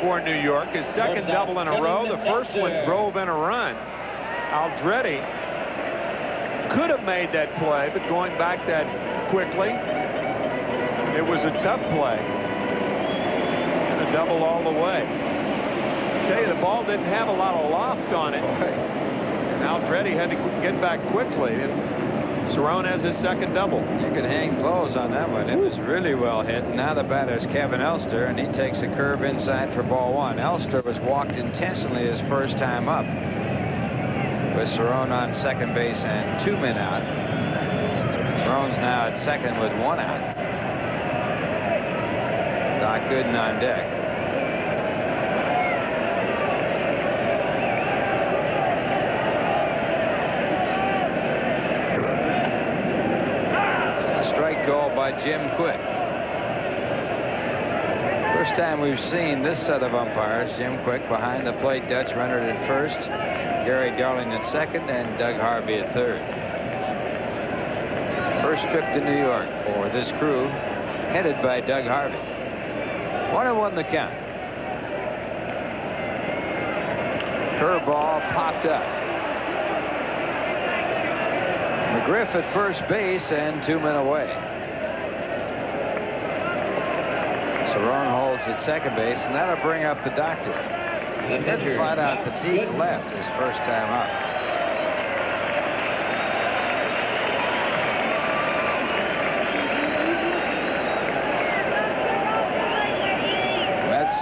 for New York. His second double in a row. The first one drove in a run. Aldrete could have made that play, but going back that quickly, it was a tough play. And a double all the way. I tell you, the ball didn't have a lot of loft on it. And Aldrete had to get back quickly. And Cerone has his second double. You could hang clothes on that one. It was really well hit. And now the batter is Kevin Elster, and he takes a curve inside for ball 1. Elster was walked intentionally his first time up, with Cerone on second base and 2 men out. Cerone's now at second with 1 out. Doc Gooden on deck. Goal by Jim Quick. First time we've seen this set of umpires. Jim Quick behind the plate, Dutch Rennert at first, Gary Darling at second, and Doug Harvey at third. First trip to New York for this crew, headed by Doug Harvey. 1-1 the count. Curveball popped up. McGriff at first base and 2 men away. Cerone holds at second base, and that'll bring up the doctor. He hit flat out the deep left his first time up. Mets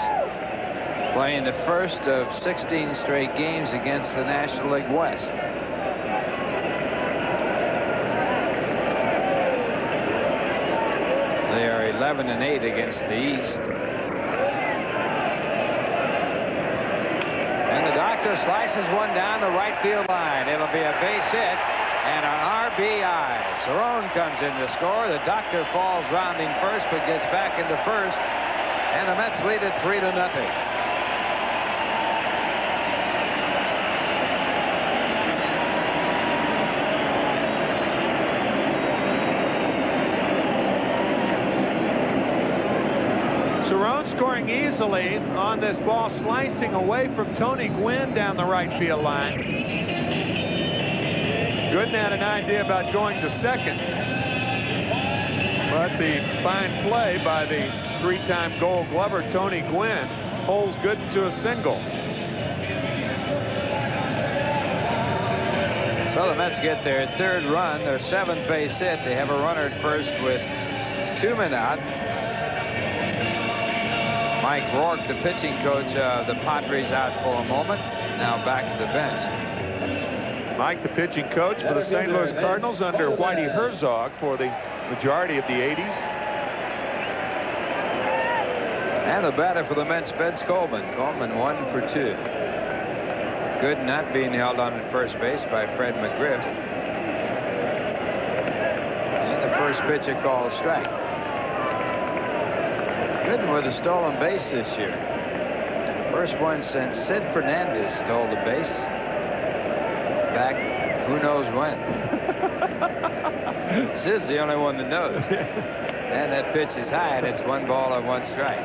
playing the first of 16 straight games against the National League West. They are 11-8 against the East. And the doctor slices one down the right field line. It'll be a base hit and an RBI. Cerone comes in to score. The doctor falls rounding first, but gets back into first. And the Mets lead it 3-0. Scoring easily on this ball, slicing away from Tony Gwynn down the right field line. Gooden had an idea about going to second, but the fine play by the 3-time Gold Glover Tony Gwynn holds Gooden to a single. So the Mets get their third run, their 7th base hit. They have a runner at first with 2 men out. Mike Rourke, the pitching coach of the Padres, out for a moment. Now back to the bench. Mike, the pitching coach for the St. Louis Cardinals under Whitey Herzog for the majority of the 80s. And the batter for the Mets, Betts Coleman. Coleman 1 for 2. Good not being held on at first base by Fred McGriff. pitch a called strike. Gooden with a stolen base this year. First one since Sid Fernandez stole the base. Back who knows when. Sid's the only one that knows. And that pitch is high, and it's 1 ball and 1 strike.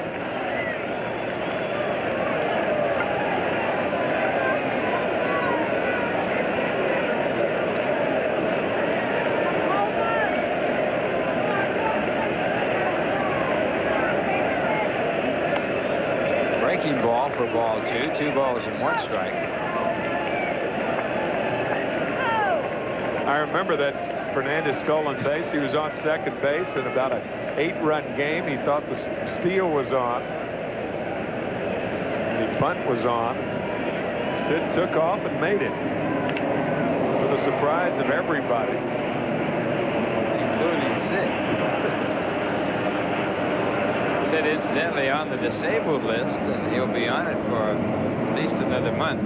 Breaking ball for ball 2. 2 balls and 1 strike. I remember that Fernandez stolen base. He was on second base in about an 8-run game. He thought the steal was on. The bunt was on. Sid took off and made it. For the surprise of everybody. Including Sid. Sid incidentally on the disabled list, and he'll be on it for at least another month.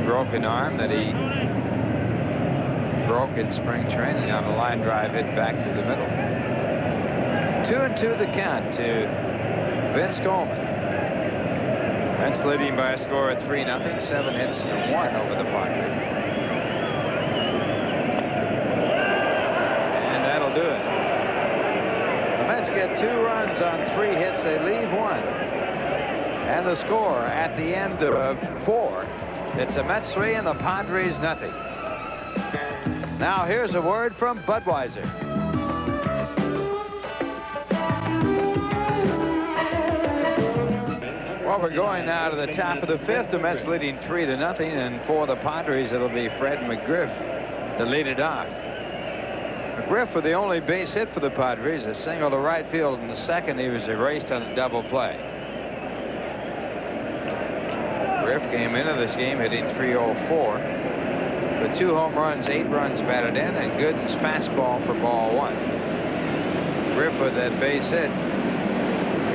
Broken arm that he broke in spring training on a line drive hit back to the middle. 2-2 the count to Vince Coleman. Vince leading by a score of 3-0, 7 hits to 1 over the Padres. And that'll do it. The Mets get 2 runs on 3 hits. They leave 1. And the score at the end of 4. It's the Mets 3 and the Padres 0. Now here's a word from Budweiser. Well, we're going now to the top of the 5th. The Mets leading 3-0, and for the Padres it'll be Fred McGriff to lead it off. McGriff with the only base hit for the Padres, a single to right field in the second. He was erased on a double play. Griff came into this game hitting .304 with 2 home runs, 8 runs batted in, and Gooden's fastball for ball 1. Griff with that base hit,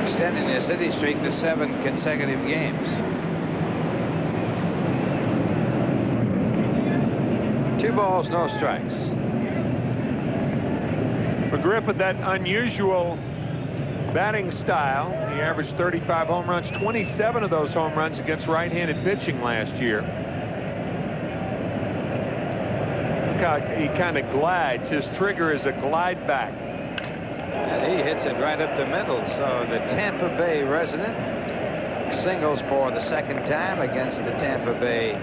extending his hitting streak to 7 consecutive games. 2 balls, no strikes. McGriff with that unusual batting style. He averaged 35 home runs, 27 of those home runs against right-handed pitching last year. Look how he kind of glides. His trigger is a glide back. And he hits it right up the middle. So the Tampa Bay resident singles for the 2nd time against the Tampa Bay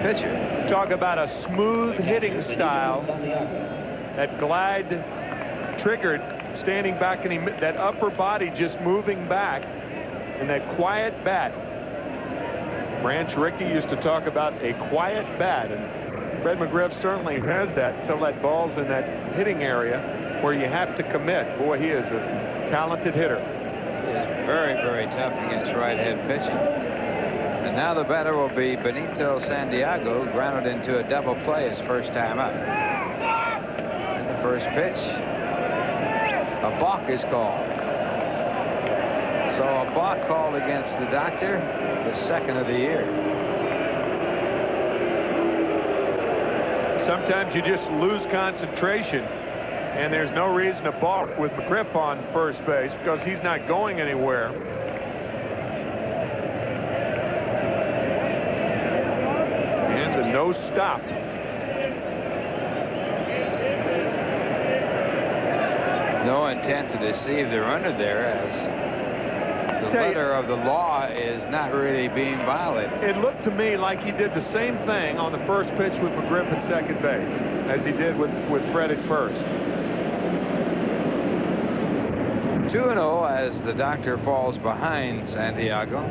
pitcher. Talk about a smooth hitting style. That glide triggered, standing back, and that upper body just moving back, and that quiet bat. Branch Rickey used to talk about a quiet bat, and Fred McGriff certainly has that until that ball's in that hitting area where you have to commit. Boy, he is a talented hitter. He is very, very tough against right-hand pitching. And now the batter will be Benito Santiago, grounded into a double play his first time up. And the first pitch, a balk is called. So a balk called against the doctor, the 2nd of the year. Sometimes you just lose concentration, and there's no reason to balk with McGriff on first base because he's not going anywhere. And the no stop. No intent to deceive the runner there, as the letter of the law is not really being violated. It looked to me like he did the same thing on the first pitch with McGriff at second base as he did with Fred at first. 2-0 as the doctor falls behind Santiago.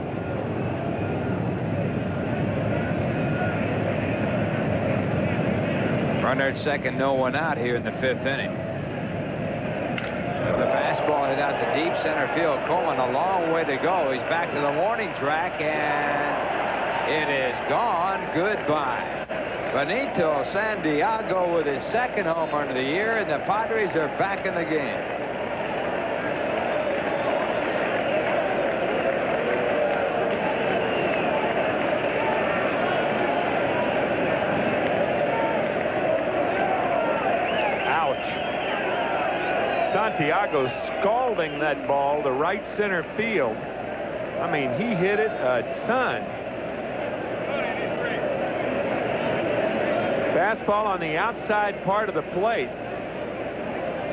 Runner at second, no one out here in the 5th inning. The fastball hit out to deep center field. Coleman a long way to go. He's back to the warning track, and it is gone. Goodbye. Benito Santiago with his 2nd home run of the year, and the Padres are back in the game. Santiago scalding that ball to right center field. I mean, he hit it a ton. Fastball on the outside part of the plate.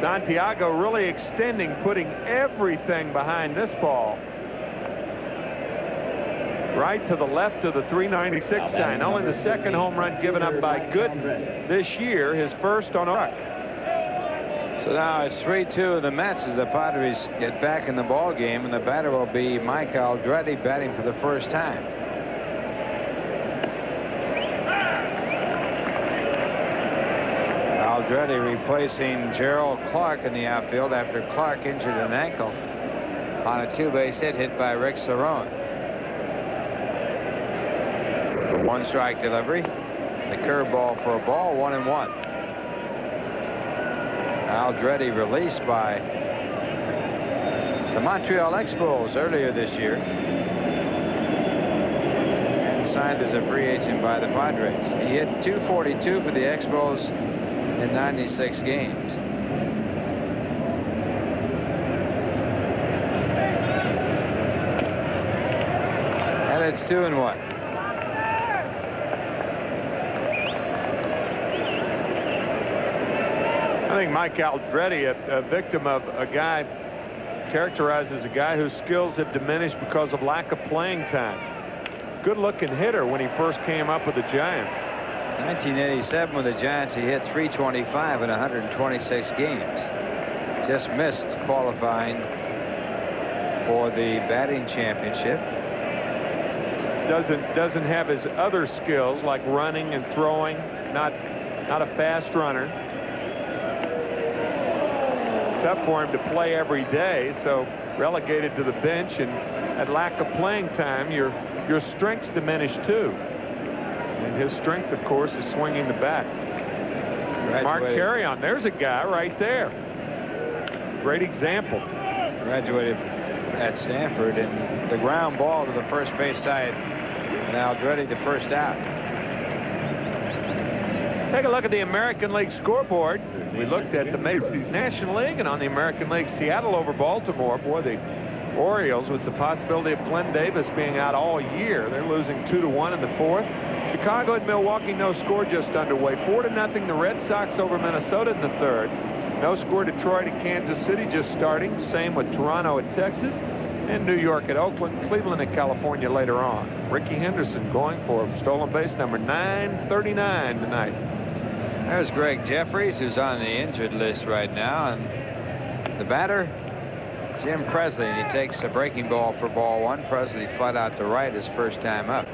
Santiago really extending, putting everything behind this ball. Right to the left of the 396 sign. Only the second home run given up by Gooden this year, his first on arc. So now it's 3-2 the Mets as the Padres get back in the ball game, and the batter will be Mike Aldretti, batting for the first time. Aldretti replacing Gerald Clark in the outfield after Clark injured an ankle on a two-base hit by Rick Cerone. The one-strike delivery. The curveball for a ball, 1-1. Aldretti released by the Montreal Expos earlier this year and signed as a free agent by the Padres. He hit .242 for the Expos in 96 games. And it's 2-1. I think Mike Aldretti, a victim of a guy characterized as a guy whose skills have diminished because of lack of playing time. Good-looking hitter when he first came up with the Giants. 1987 with the Giants, he hit .325 in 126 games. Just missed qualifying for the batting championship. Doesn't have his other skills like running and throwing. Not a fast runner. Tough for him to play every day, so relegated to the bench, and at lack of playing time, your strengths diminish too. And his strength, of course, is swinging the bat. Mark Carrion, there's a guy right there. Great example. Graduated at Stanford, and the ground ball to the first base side. Now Aldretti the first out. Take a look at the American League scoreboard. We looked at the Macy's National League, and on the American League, Seattle over Baltimore. Boy, the Orioles, with the possibility of Glenn Davis being out all year, they're losing 2-1 in the fourth. Chicago and Milwaukee, no score, just underway. 4-0 the Red Sox over Minnesota in the third. No score, Detroit at Kansas City just starting. Same with Toronto at Texas, and New York at Oakland, Cleveland at California later on. Ricky Henderson going for stolen base number 939 tonight. There's Greg Jeffries, who's on the injured list right now, and the batter, Jim Presley, and he takes a breaking ball for ball one. Presley flat out to right his first time up.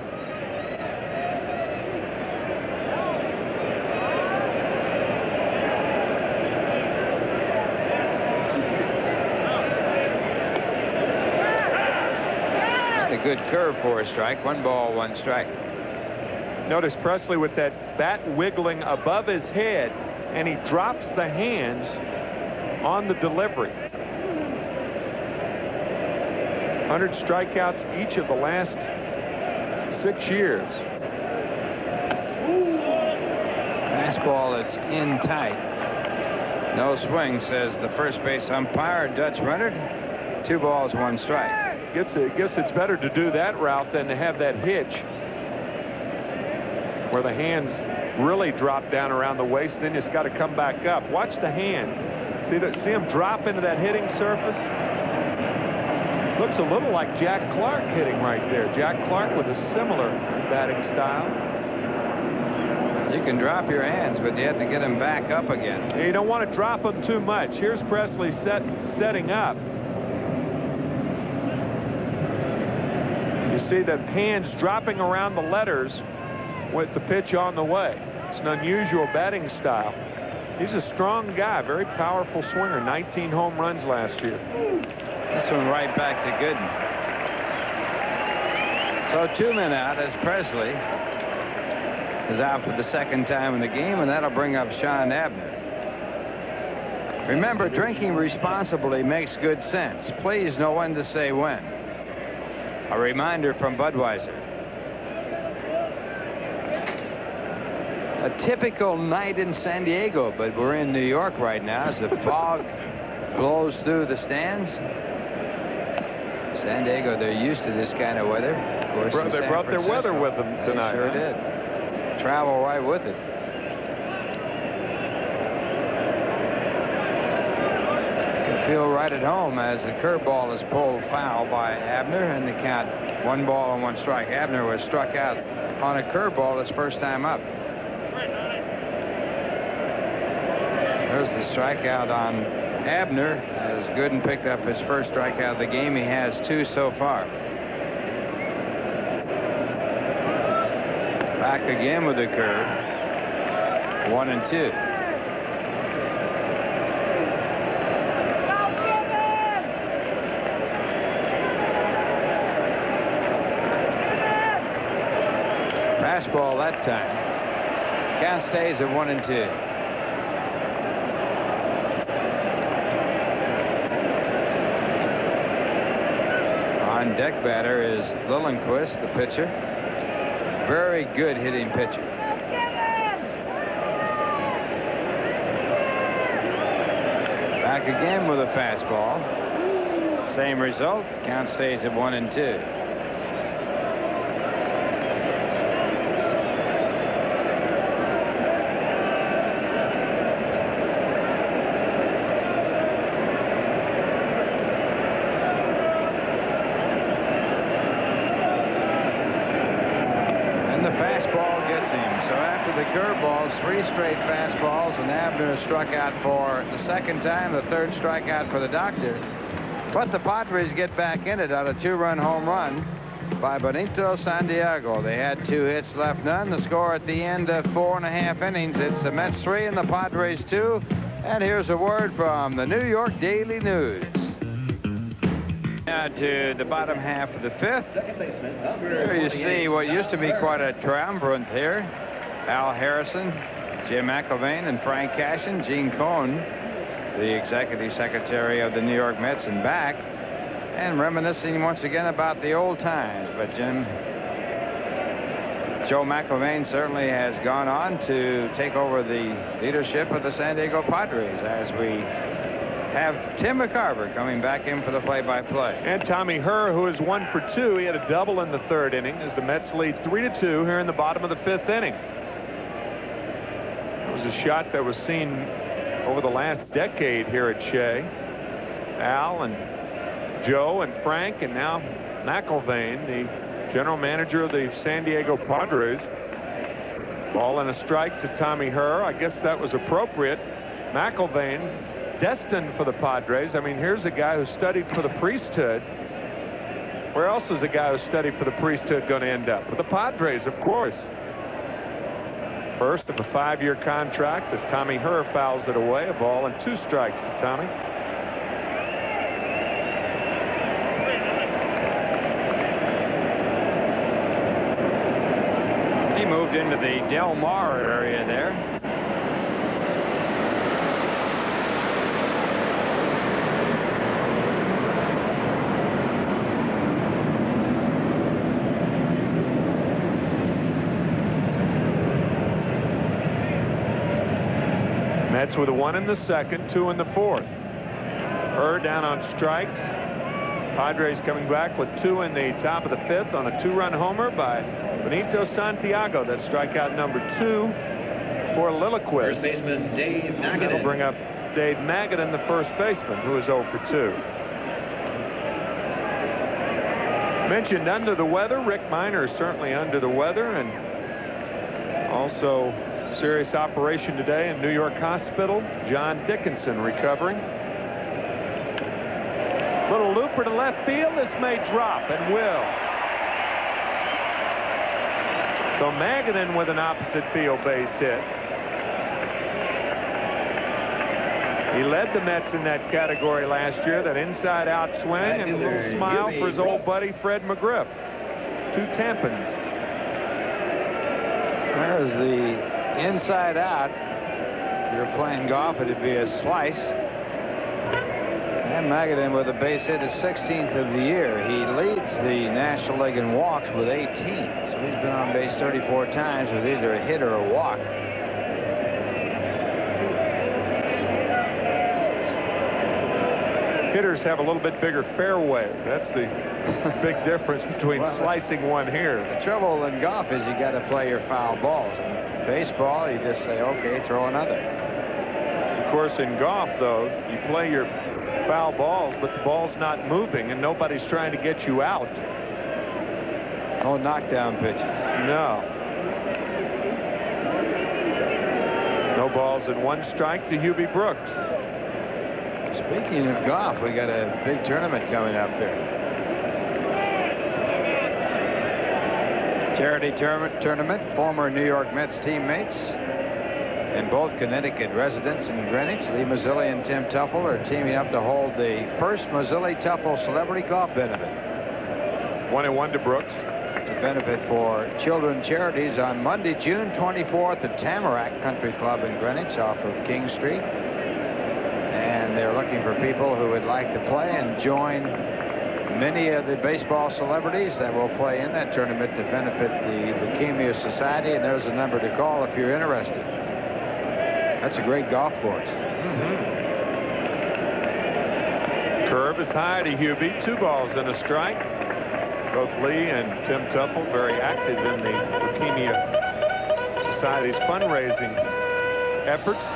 A good curve for a strike. 1 ball, 1 strike. Notice Presley with that bat wiggling above his head, and he drops the hands on the delivery. 100 strikeouts each of the last 6 years. Fastball that's in tight. No swing, says the first base umpire, Dutch Renard. 2 balls, 1 strike. Guess it's better to do that route than to have that hitch where the hands really drop down around the waist, then it's got to come back up. Watch the hands. See him drop into that hitting surface? Looks a little like Jack Clark hitting right there. Jack Clark with a similar batting style. You can drop your hands, but you have to get them back up again. You don't want to drop them too much. Here's Presley setting up. You see the hands dropping around the letters with the pitch on the way. It's an unusual batting style. He's a strong guy, very powerful swinger. 19 home runs last year. This one right back to Gooden. So 2 men out as Presley is out for the second time in the game, and that'll bring up Sean Abner. Remember, drinking responsibly makes good sense. Please know when to say when. A reminder from Budweiser. A typical night in San Diego, but we're in New York right now as the fog blows through the stands. San Diego, they're used to this kind of weather. Of course, they brought their weather with them tonight. They sure did. Travel right with it. Feel right at home as the curveball is pulled foul by Abner, and the count 1 ball and 1 strike. Abner was struck out on a curveball his first time up. There's the strikeout on Abner as Gooden picked up his first strikeout of the game. He has 2 so far. Back again with the curve. 1-2. Fastball that time. Count stays at 1-2. On deck batter is Lilliquist, the pitcher. Very good hitting pitcher. Back again with a fastball. Same result. Count stays at 1-2. Curveballs, 3 straight fastballs, and Abner struck out for the 2nd time, the 3rd strikeout for the doctor. But the Padres get back in it on a 2-run home run by Benito Santiago. They had 2 hits, left none. The score at the end of 4.5 innings. It's the Mets 3 and the Padres 2. And here's a word from the New York Daily News. Now to the bottom half of the 5th. Here you see what used to be quite a triumvirate here. Al Harrison, Jim McElvain, and Frank Cashin. Gene Cohn, the executive secretary of the New York Mets, and back, and reminiscing once again about the old times. But Joe McElvain certainly has gone on to take over the leadership of the San Diego Padres as we have Tim McCarver coming back in for the play-by-play. And Tommy Herr, who is 1 for 2. He had a double in the 3rd inning as the Mets lead 3-2 here in the bottom of the 5th inning. It was a shot that was seen over the last decade here at Shea. Al and Joe and Frank, and now McElvain, the general manager of the San Diego Padres. Ball and a strike to Tommy Herr. I guess that was appropriate. McElvain, destined for the Padres. I mean, here's a guy who studied for the priesthood. Where else is a guy who studied for the priesthood going to end up? With the Padres, of course. First of a 5-year contract as Tommy Herr fouls it away. A ball and 2 strikes to Tommy. He moved into the Del Mar area there. Mets with a 1 in the 2nd, 2 in the 4th. Herr down on strikes. Padres coming back with 2 in the top of the 5th on a 2-run homer by Benito Santiago. That's strikeout number 2 for Lilliquist. First baseman Dave Magadan. That'll bring up Dave Magadan, the first baseman, who is 0 for 2. Mentioned under the weather. Rick Miner is certainly under the weather, and also serious operation today in New York Hospital. John Dickinson recovering. Little looper to left field. This may drop and will. So Magadan with an opposite field base hit. He led the Mets in that category last year, that inside out swing, and a little smile for his old buddy Fred McGriff. 2 Tampons. There's the inside out. If you're playing golf, it'd be a slice. And Magadan with a base hit, his 16th of the year. He leads the National League in walks with 18. So he's been on base 34 times with either a hit or a walk. hitters have a little bit bigger fairway. That's the big difference between slicing one here. The trouble in golf is you got to play your foul balls. In baseball, you just say, okay, throw another. Of course, in golf, though, you play your foul balls, but the ball's not moving, and nobody's trying to get you out. No knockdown pitches. No. No balls and 1 strike to Hubie Brooks. Speaking of golf, we got a big tournament coming up there. Charity tournament. Former New York Mets teammates and both Connecticut residents in Greenwich, Lee Mazzilli and Tim Tuffle, are teaming up to hold the first Mazzilli-Tuffle celebrity golf benefit. 1-1 to Brooks. It's a benefit for children charities on Monday, June 24th at Tamarack Country Club in Greenwich off of King Street. And they're looking for people who would like to play and join many of the baseball celebrities that will play in that tournament to benefit the Leukemia Society. And there's a number to call if you're interested. That's a great golf course. Curve is high to Hubie. 2 balls and a strike. Both Lee and Tim Tuffle very active in the Leukemia Society's fundraising efforts.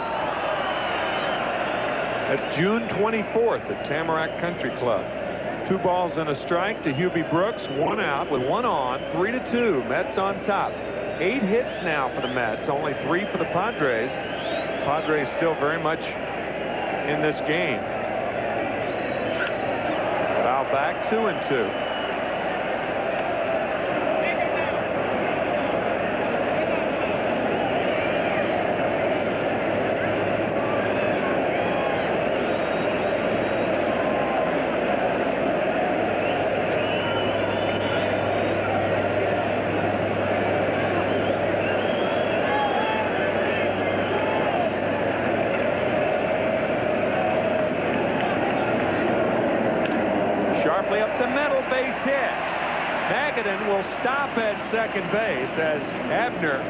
That's June 24th at Tamarack Country Club. 2 balls and a strike to Hubie Brooks. 1 out with 1 on. 3-2. Mets on top. 8 hits now for the Mets. Only 3 for the Padres. Padres still very much in this game. Foul back. 2-2. Will stop at second base as Abner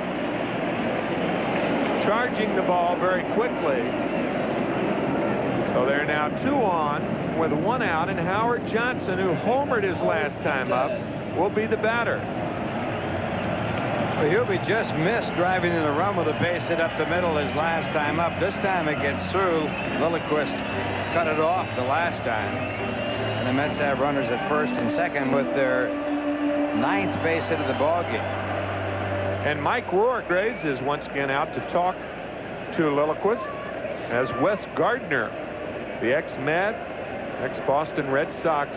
charging the ball very quickly. So they're now 2 on with 1 out, and Howard Johnson, who homered his last time up, will be the batter. Well, Hubie just missed driving in a run with a base hit up the middle his last time up. This time it gets through. Lilliquist cut it off the last time. And the Mets have runners at first and second with their 9th base hit of the ball game. And Mike Rourke is once again out to talk to Lilliquist as Wes Gardner, the ex-Met, ex-Boston Red Sox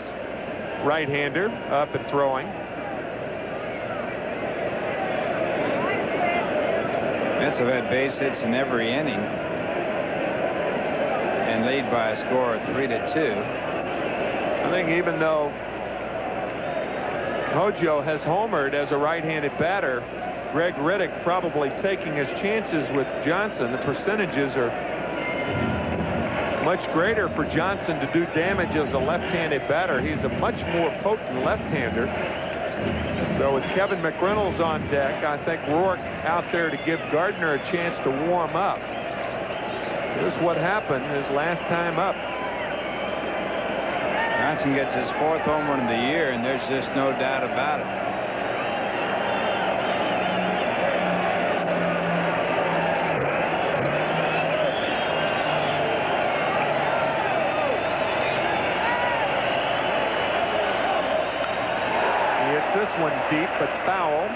right-hander, up and throwing. Mets have had base hits in every inning and lead by a score of 3-2. I think even though Hojo has homered as a right-handed batter, Greg Riddick probably taking his chances with Johnson. The percentages are much greater for Johnson to do damage as a left-handed batter. He's a much more potent left-hander. So with Kevin McReynolds on deck, I think Rourke out there to give Gardner a chance to warm up. Here's what happened his last time up. Johnson gets his 4th home run of the year, and there's just no doubt about it. He hits this one deep, but foul.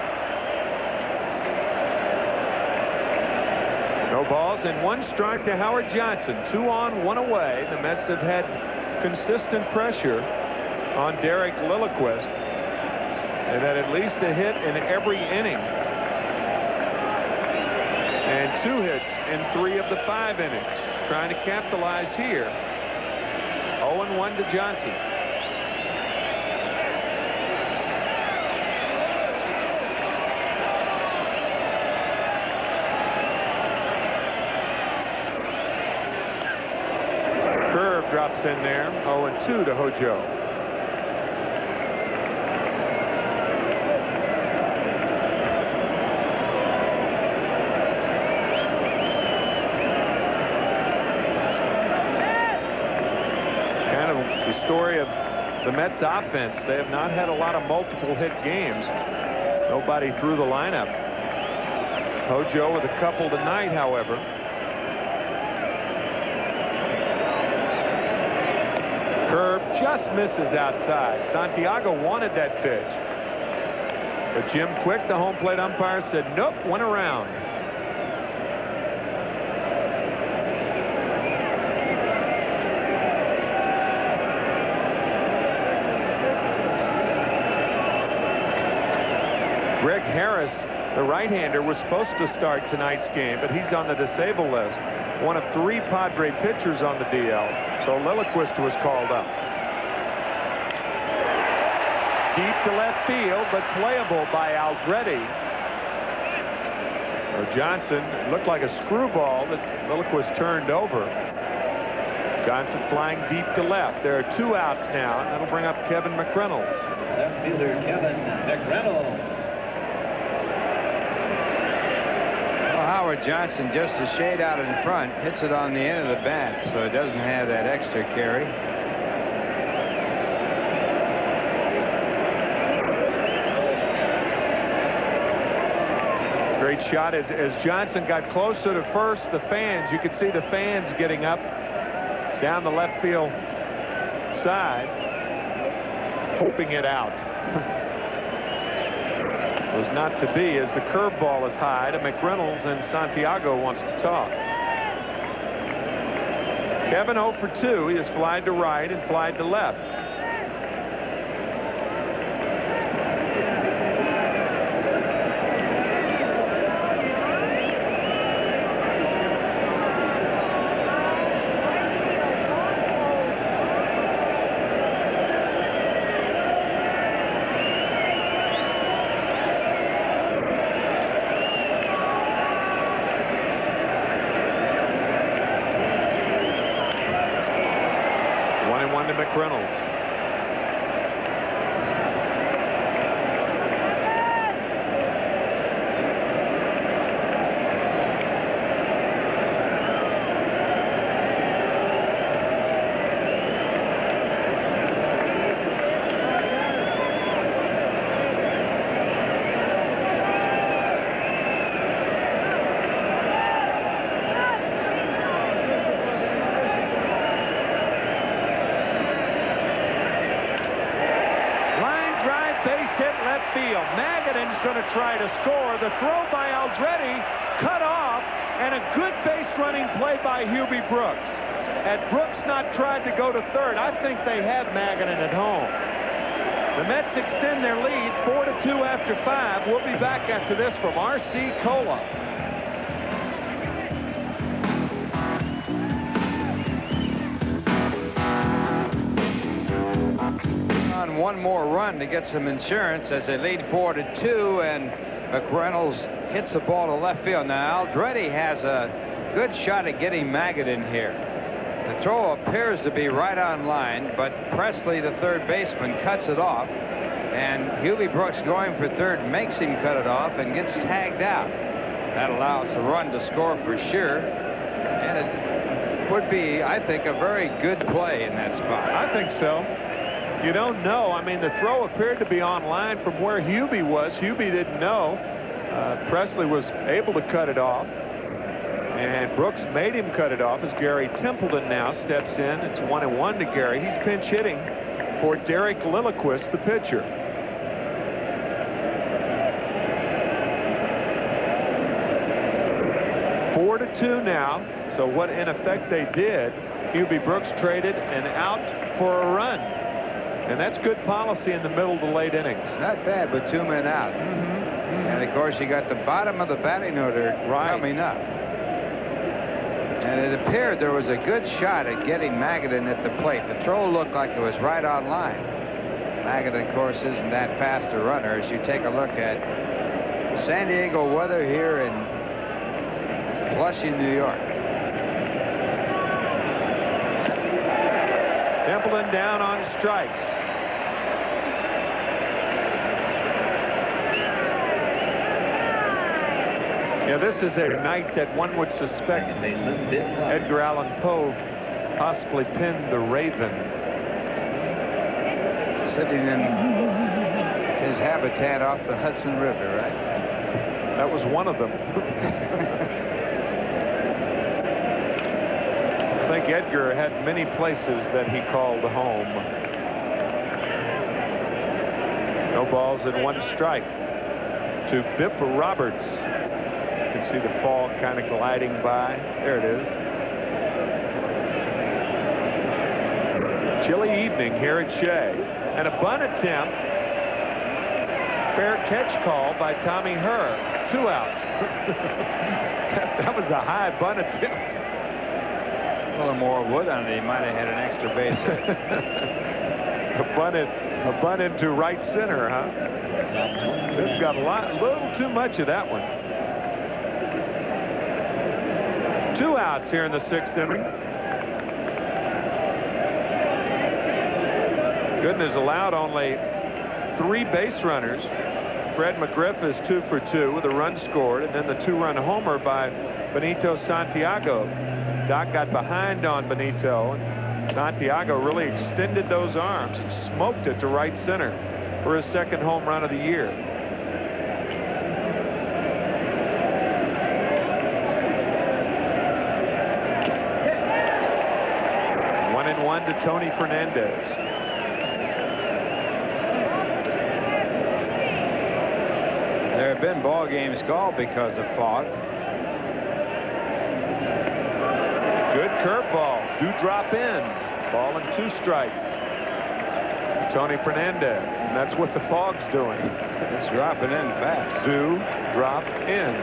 No balls and 1 strike to Howard Johnson. 2 on, 1 away. The Mets have had consistent pressure on Derek Lilliquist. They've had at least a hit in every inning. And 2 hits in 3 of the 5 innings. Trying to capitalize here. 0-1 to Johnson. Drops in there. 0-2 to Hojo. Kind of the Mets offense. They have not had a lot of multiple hit games. Nobody through the lineup. Hojo with a couple tonight, however. Curve just misses outside. Santiago wanted that pitch. But Jim Quick, the home plate umpire, said nope, went around. Greg Harris, the right-hander, was supposed to start tonight's game, but he's on the disabled list. One of 3 Padre pitchers on the DL, so Lilliquist was called up. Deep to left field, but playable by Aldretti. Johnson looked like a screwball that Lilliquist turned over. Johnson flying deep to left. There are 2 outs now, and that'll bring up Kevin McReynolds. Left fielder Kevin McReynolds. Howard Johnson, just a shade out in front, hits it on the end of the bat, so it doesn't have that extra carry. Great shot. As Johnson got closer to first, the fans, you could see the fans getting up down the left field side, hoping it out. Was not to be, as the curveball is high to McReynolds, and Santiago wants to talk. Kevin 0 for 2. He has flied to right and flied to left. McReynolds. Going to try to score. The throw by Aldretti cut off, and a good base running play by Hubie Brooks. Had Brooks not tried to go to third, I think they had Magadan at home. The Mets extend their lead 4-2 after 5. We'll be back after this from RC Cola. On one more run to get some insurance as they lead 4-2, and McReynolds hits the ball to left field. Now Aldretti has a good shot at getting Magadan here. The throw appears to be right on line, but Presley, the third baseman, cuts it off, and Hubie Brooks going for third makes him cut it off and gets tagged out. That allows the run to score for sure, and it would be, I think, a very good play in that spot. I think so. You don't know. I mean, the throw appeared to be on line from where Hubie was. Hubie didn't know. Presley was able to cut it off, and Brooks made him cut it off as Gary Templeton now steps in. It's 1-1 to Gary. He's pinch hitting for Derek Lilliquist, the pitcher. Four to 2 now. So what in effect they did, Hubie Brooks traded an out for a run. And that's good policy in the middle to late innings. Not bad, but 2 men out. And of course, you got the bottom of the batting order coming up. And it appeared there was a good shot at getting Magadan at the plate. The throw looked like it was right on line. Magadan, of course, isn't that fast a runner. As you take a look at San Diego weather here in Flushing, New York. Templeton down on strikes. Yeah, this is a night that one would suspect Edgar Allan Poe possibly pinned the Raven. Sitting in his habitat off the Hudson River, right? That was one of them. I think Edgar had many places that he called home. No balls and 1 strike to Bip Roberts. You can see the fog kind of gliding by. There it is. Chilly evening here at Shea. And a bunt attempt. Fair catch call by Tommy Herr. 2 outs. That was a high bunt attempt. A little more wood on it. He might have had an extra base hit. A bunt into right center, huh? This got a little too much of that one. 2 outs here in the 6th inning. Gooden has allowed only 3 base runners. Fred McGriff is 2 for 2 with a run scored, and then the 2-run homer by Benito Santiago. Doc got behind on Benito, and Santiago really extended those arms and smoked it to right center for his 2nd home run of the year. One and one to Tony Fernandez. There have been ball games called because of fog. Good curveball. Do drop in. Ball and 2 strikes. Tony Fernandez. And that's what the fog's doing. It's dropping in fast. Do drop in.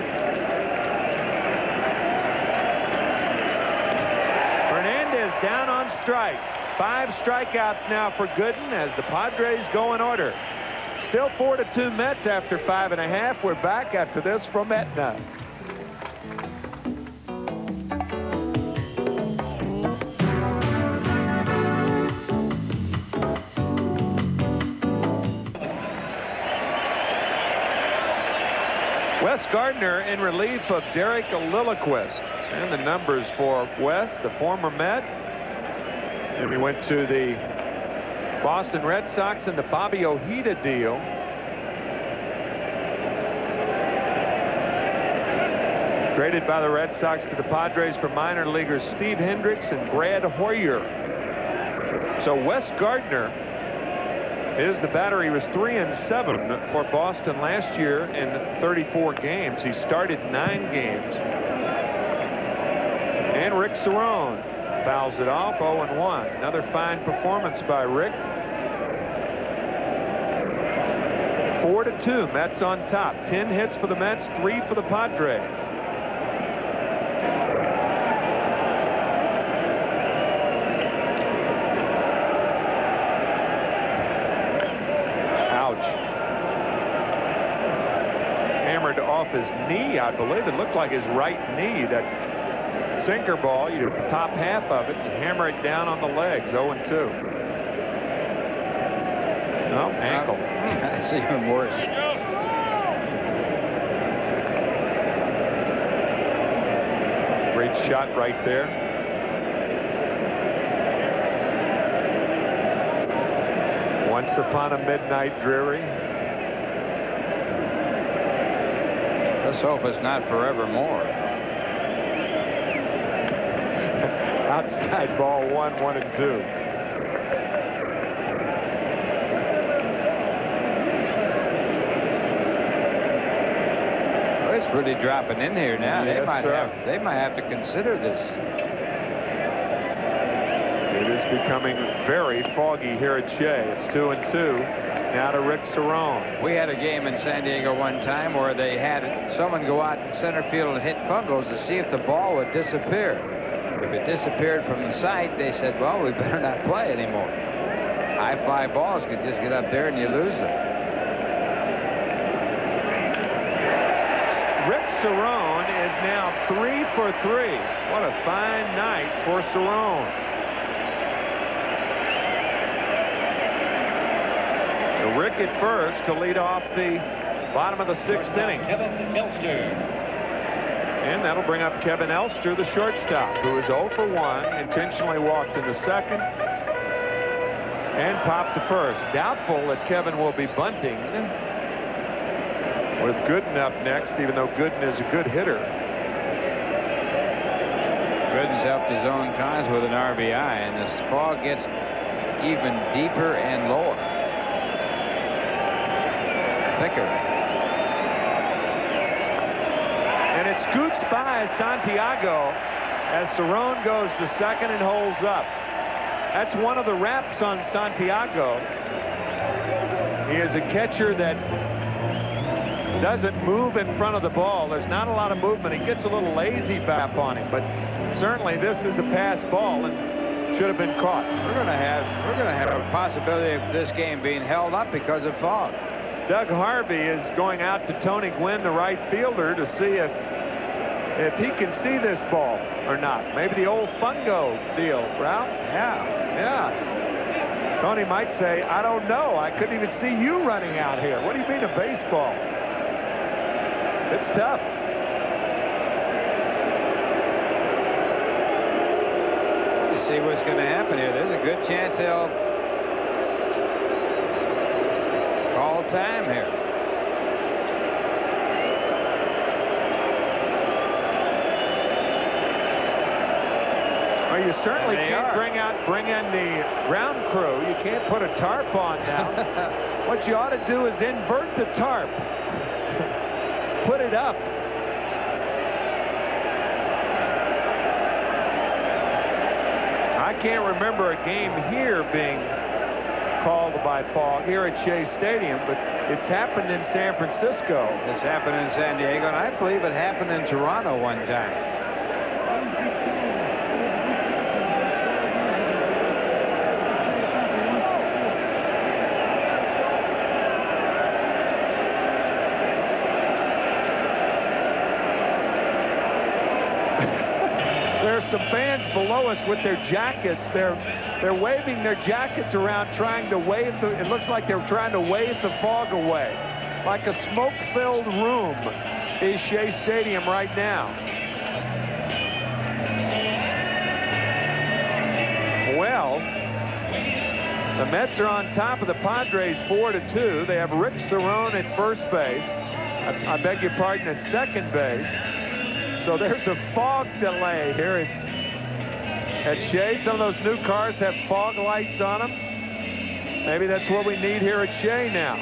Fernandez down on strikes. 5 strikeouts now for Gooden as the Padres go in order. Still 4-2 Mets after 5.5. We're back after this from Aetna. Wes Gardner in relief of Derek Lilliquist. And the numbers for Wes, the former Met. And we went to the Boston Red Sox and the Bobby Ojeda deal. Traded by the Red Sox to the Padres for minor leaguers Steve Hendricks and Brad Hoyer. So Wes Gardner is the batter. He was 3-7 for Boston last year in 34 games. He started 9 games. And Rick Cerone fouls it off. 0-1. Another fine performance by Rick. 4-2. Mets on top. 10 hits for the Mets, 3 for the Padres. Ouch. Hammered off his knee, I believe. It looked like his right knee. That sinker ball, you top half of it and hammer it down on the legs. 0-2. No, ankle. That's even worse. Great shot right there. Once upon a midnight dreary. Let's hope it's not forevermore. Outside ball 1-1-2. Well, it's really dropping in here now. Yes, they might have to consider this. It is becoming very foggy here at Shea. It's 2-2. Now to Rick Cerone. We had a game in San Diego one time where they had someone go out in center field and hit fungos to see if the ball would disappear. If it disappeared from the site, they said, well, we better not play anymore. High fly balls could just get up there and you lose them. Rick Cerone is now 3 for 3. What a fine night for Cerone. Rick at first to lead off the bottom of the 6th inning. Kevin Elster. And that'll bring up Kevin Elster, the shortstop, who is 0 for 1, intentionally walked in the 2nd. And popped to first. Doubtful that Kevin will be bunting with Gooden up next, even though Gooden is a good hitter. Gooden's helped his own cause with an RBI, and the fog gets even deeper and lower. Thicker. And it scoots by Santiago as Cerone goes to second and holds up. That's one of the raps on Santiago. He is a catcher that doesn't move in front of the ball. There's not a lot of movement. He gets a little lazy back on him, but certainly this is a pass ball and should have been caught. We're going to have a possibility of this game being held up because of fog. Doug Harvey is going out to Tony Gwynn, the right fielder, to see if he can see this ball or not. Maybe the old fungo deal, Ralph? Yeah. Tony might say, I don't know. I couldn't even see you running out here. What do you mean a baseball? It's tough. You see what's going to happen here. There's a good chance they'll call time here. Well, you certainly can't bring in the ground crew. You can't put a tarp on now. What you ought to do is invert the tarp. Put it up. I can't remember a game here being called by fog here at Shea Stadium, but it's happened in San Francisco. It's happened in San Diego, and I believe it happened in Toronto one time. Some fans below us with their jackets. They're waving their jackets around, trying to wave it looks like they're trying to wave the fog away. Like a smoke-filled room is Shea Stadium right now. Well, the Mets are on top of the Padres 4-2. They have Rick Cerone at first base. I beg your pardon, at second base. So there's a fog delay here at Shea. Some of those new cars have fog lights on them. Maybe that's what we need here at Shea now.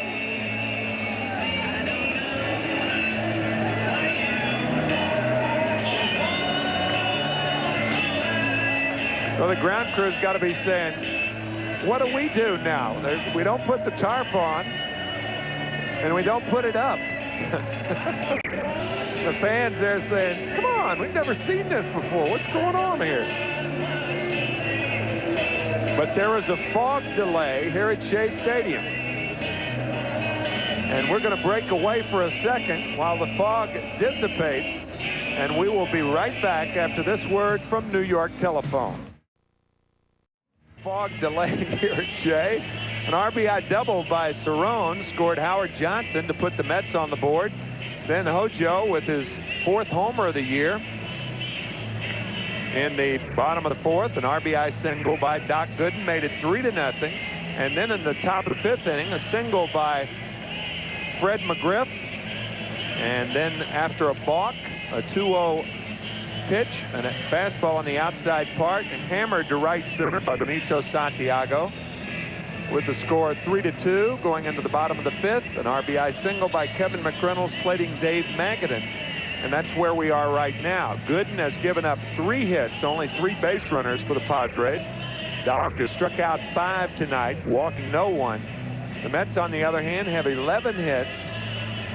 So the ground crew's got to be saying, what do we do now? We don't put the tarp on, and we don't put it up. The fans there saying, come on, we've never seen this before. What's going on here? But there is a fog delay here at Shea Stadium. And we're going to break away for a second while the fog dissipates. And we will be right back after this word from New York Telephone. Fog delay here at Shea. An RBI double by Cerone scored Howard Johnson to put the Mets on the board. Then Hojo with his 4th homer of the year. In the bottom of the 4th, an RBI single by Doc Gooden made it 3-0. And then in the top of the 5th inning, a single by Fred McGriff. And then after a balk, a 2-0 pitch and a fastball on the outside part and hammered to right center by Benito Santiago. With the score 3-2 going into the bottom of the 5th, an RBI single by Kevin McReynolds plating Dave Magadan. And that's where we are right now. Gooden has given up 3 hits, only 3 base runners for the Padres. Doctor struck out 5 tonight, walking no one. The Mets, on the other hand, have 11 hits,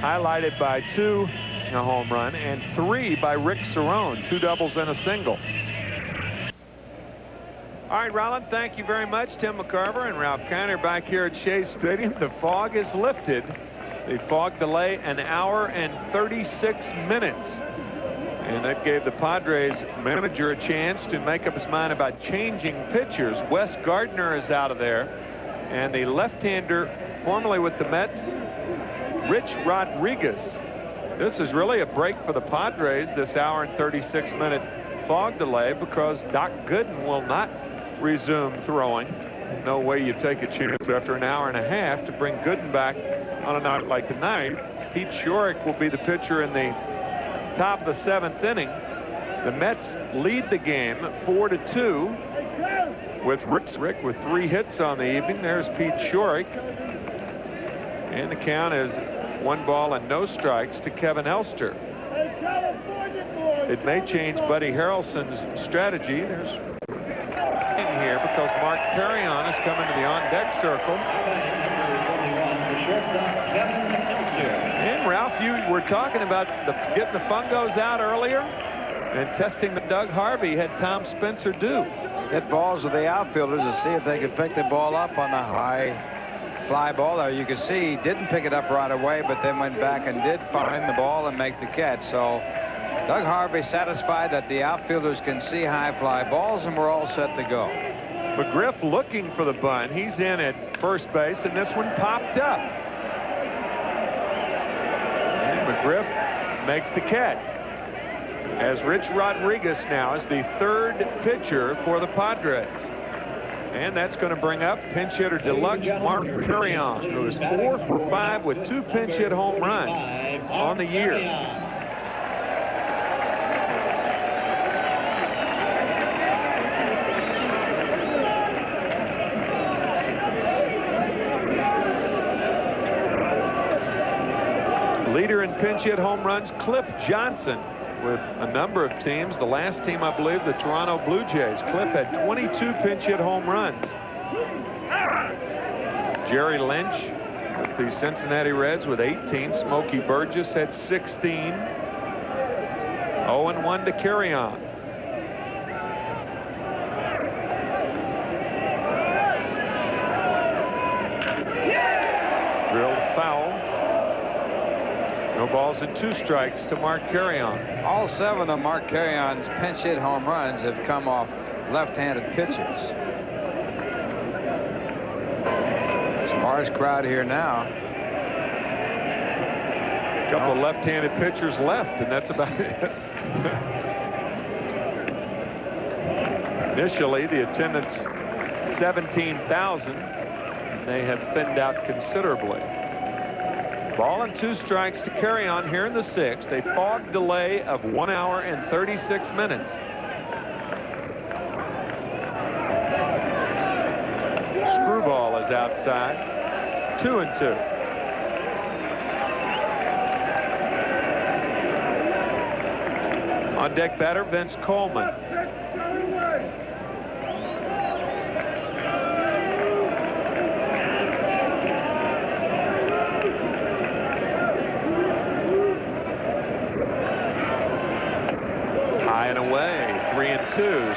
highlighted by 2 in a home run and 3 by Rick Cerone, 2 doubles and a single. All right, Roland, thank you very much. Tim McCarver and Ralph Kiner back here at Shea Stadium. The fog is lifted. The fog delay, 1 hour and 36 minutes. And that gave the Padres manager a chance to make up his mind about changing pitchers. Wes Gardner is out of there. And the left-hander, formerly with the Mets, Rich Rodriguez. This is really a break for the Padres, this 1 hour and 36-minute fog delay, because Doc Gooden will not resume throwing. no way you take a chance after an hour and a half to bring Gooden back on a night like tonight. Pete Shorrock will be the pitcher in the top of the 7th inning. The Mets lead the game 4-2 with Rick with 3 hits on the evening. There's Pete Shorrock. And the count is 1 ball and no strikes to Kevin Elster. It may change Buddy Harrelson's strategy. There's in here because Mark Carrion is coming to the on-deck circle. And Ralph, you were talking about getting the fungos out earlier and testing the Doug Harvey had Tom Spencer do. Hit balls with the outfielders to see if they could pick the ball up on the high fly ball. There you can see he didn't pick it up right away, but then went back and did find the ball and make the catch. So Doug Harvey satisfied that the outfielders can see high fly balls, and we're all set to go. McGriff looking for the bunt. He's in at first base, and this one popped up. And McGriff makes the catch. As Rich Rodriguez now is the 3rd pitcher for the Padres. And that's going to bring up pinch hitter deluxe Mark Carrion, who is 4 for 5 with 2 pinch hit home runs on the year. Leader in pinch hit home runs, Cliff Johnson, with a number of teams. The last team, I believe, the Toronto Blue Jays. Cliff had 22 pinch hit home runs. Jerry Lynch with the Cincinnati Reds with 18. Smokey Burgess had 16. 0-1 to Carrion. Drilled foul. No balls and 2 strikes to Mark Carrion. All 7 of Mark Carrion's pinch hit home runs have come off left-handed pitchers. Sparse crowd here now. A couple of left-handed pitchers left, and that's about it. Initially, the attendance 17,000. They have thinned out considerably. Ball and 2 strikes to Carrion here in the 6th. A fog delay of 1 hour and 36 minutes. Screwball is outside. 2-2. On deck batter, Vince Coleman.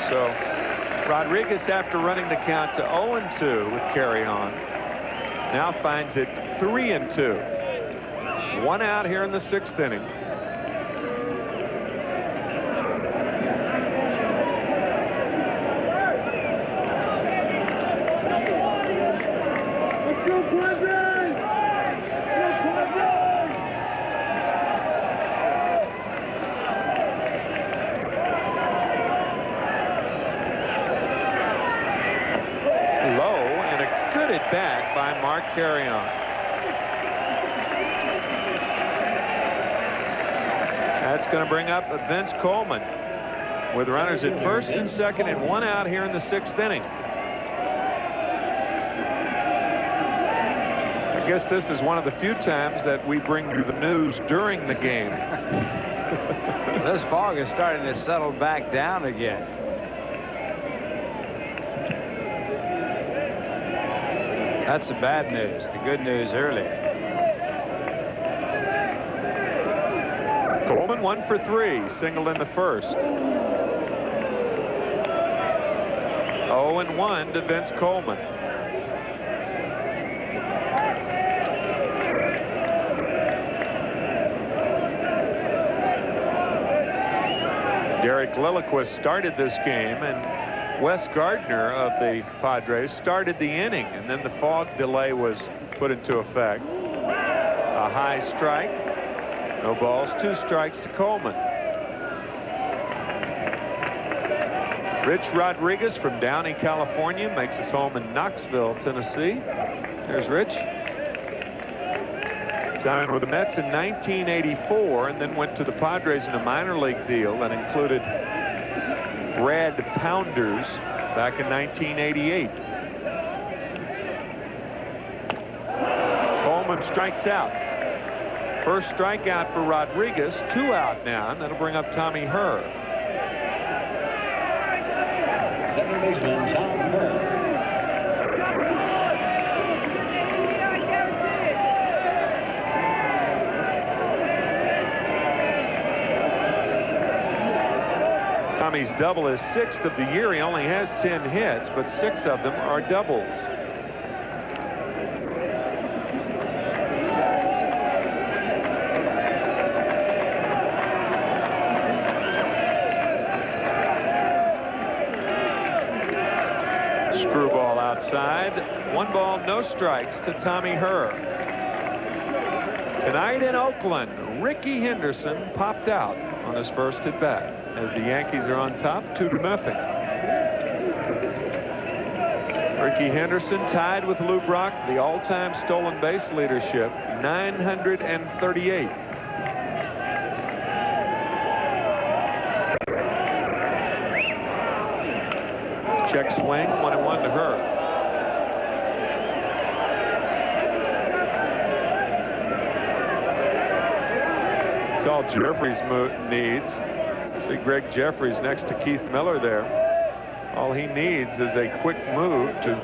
So Rodriguez, after running the count to 0-2 with Carrion, now finds it 3-2. 1 out here in the 6th inning. Back by Mark Carrion. That's going to bring up Vince Coleman with runners at first and second and 1 out here in the 6th inning. I guess this is one of the few times that we bring you the news during the game. This fog is starting to settle back down again. That's the bad news. The good news earlier. Coleman 1 for 3, singled in the first. 0-1 to Vince Coleman. Derek Lilliquist started this game, and Wes Gardner of the Padres started the inning, and then the fog delay was put into effect. A high strike. No balls, 2 strikes to Coleman. Rich Rodriguez from Downey, California, makes his home in Knoxville, Tennessee. There's Rich. Signed with the Mets in 1984 and then went to the Padres in a minor league deal that included Red Pounders back in 1988. Coleman strikes out. First strikeout for Rodriguez. 2 out now, and that'll bring up Tommy Herr. Second baseman Tom Herr. Tommy's double is 6th of the year. He only has 10 hits, but 6 of them are doubles. Screwball outside. 1 ball, no strikes to Tommy Herr. Tonight in Oakland, Ricky Henderson popped out on his first at bat as the Yankees are on top 2-0. Ricky Henderson tied with Lou Brock the all-time stolen base leadership, 938. Check swing, 1-1 to Herr. It's all Jeffries needs. See Greg Jeffries next to Keith Miller there. All he needs is a quick move to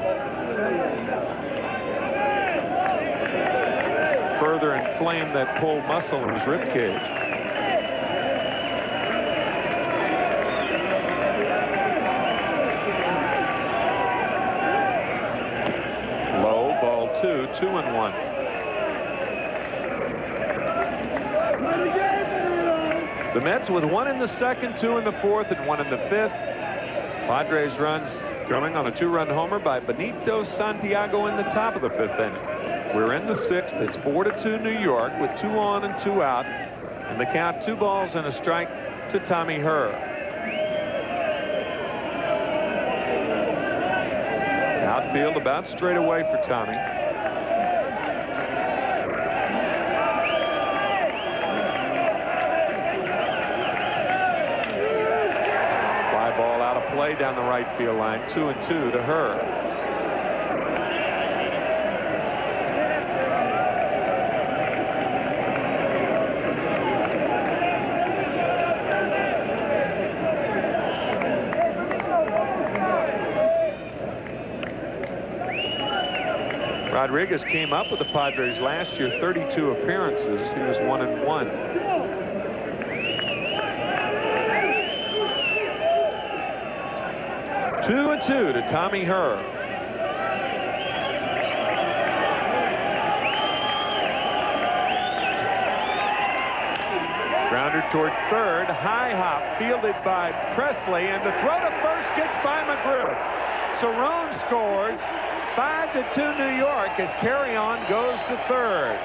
further inflame that pulled muscle in his rib cage. Low, ball 2, 2-1. The Mets with 1 in the second, 2 in the fourth, and 1 in the fifth. Padres runs coming on a 2-run homer by Benito Santiago in the top of the 5th inning. We're in the 6th. It's 4-2 New York with 2 on and 2 out. And the count 2 balls and a strike to Tommy Herr. Outfield about straight away for Tommy. Play down the right field line, 2-2 to Herr. Rodriguez came up with the Padres last year, 32 appearances. He was 1-1. 2-2 to Tommy Herr. Grounder toward third. High hop fielded by Presley, and the throw to first gets by McGrew. Cerone scores. 5-2 New York as Carry On goes to third.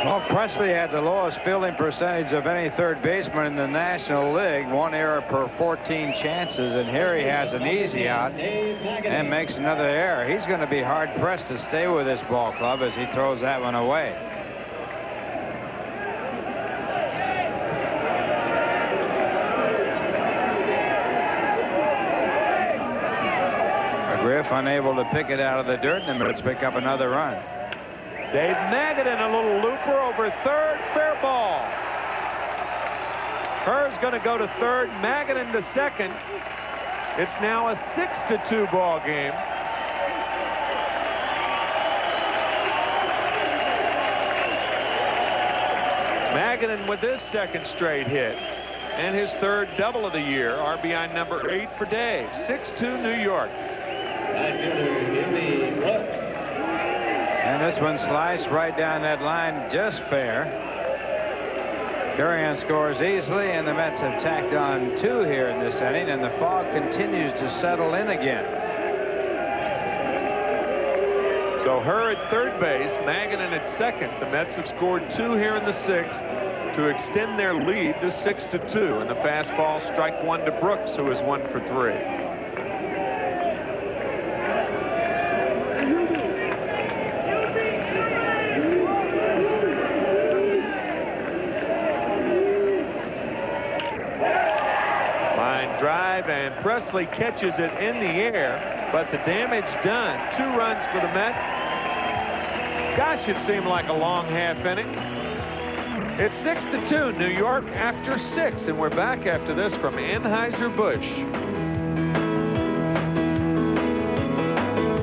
Well, Presley had the lowest fielding percentage of any third baseman in the National League. 1 error per 14 chances, and here he has an easy out and makes another error. He's going to be hard-pressed to stay with this ball club as he throws that one away. McGriff unable to pick it out of the dirt, and the Mets pick up another run. Dave Magadan, a little looper over third, fair ball. Herr's going to go to third, Magadan to second. It's now a 6-2 ball game. Magadan with his second straight hit and his third double of the year. RBI number 8 for Dave. 6-2 New York. And this one sliced right down that line, just fair. Carry-On scores easily, and the Mets have tacked on 2 here in this inning, and the fog continues to settle in again. So Herr at third base, Maganin at second. The Mets have scored 2 here in the 6th to extend their lead to 6-2. And the fastball, strike 1 to Brooks, who is 1 for 3. Drive, and Presley catches it in the air, but the damage done. 2 runs for the Mets. Gosh, it seemed like a long half inning. It's 6-2, New York after 6, and we're back after this from Anheuser-Busch.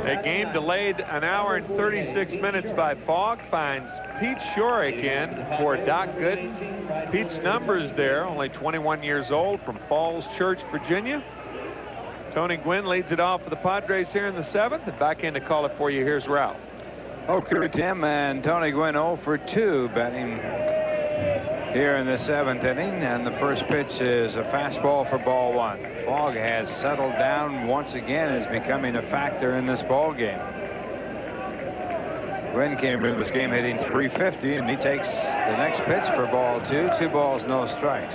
A game delayed an hour and 36 minutes by fog finds Pete Shorrock in for Doc Gooden. Pete's numbers there, only 21 years old, from Falls Church, Virginia. Tony Gwynn leads it off for the Padres here in the 7th. And back in to call it for you, here's Ralph. Okay, Tim, and Tony Gwynn 0 for 2 batting here in the 7th inning. And the first pitch is a fastball for ball 1. Fog has settled down once again, is becoming a factor in this ball game. Gwynn came into this game hitting .350, and he takes the next pitch for ball 2. 2 balls, no strikes.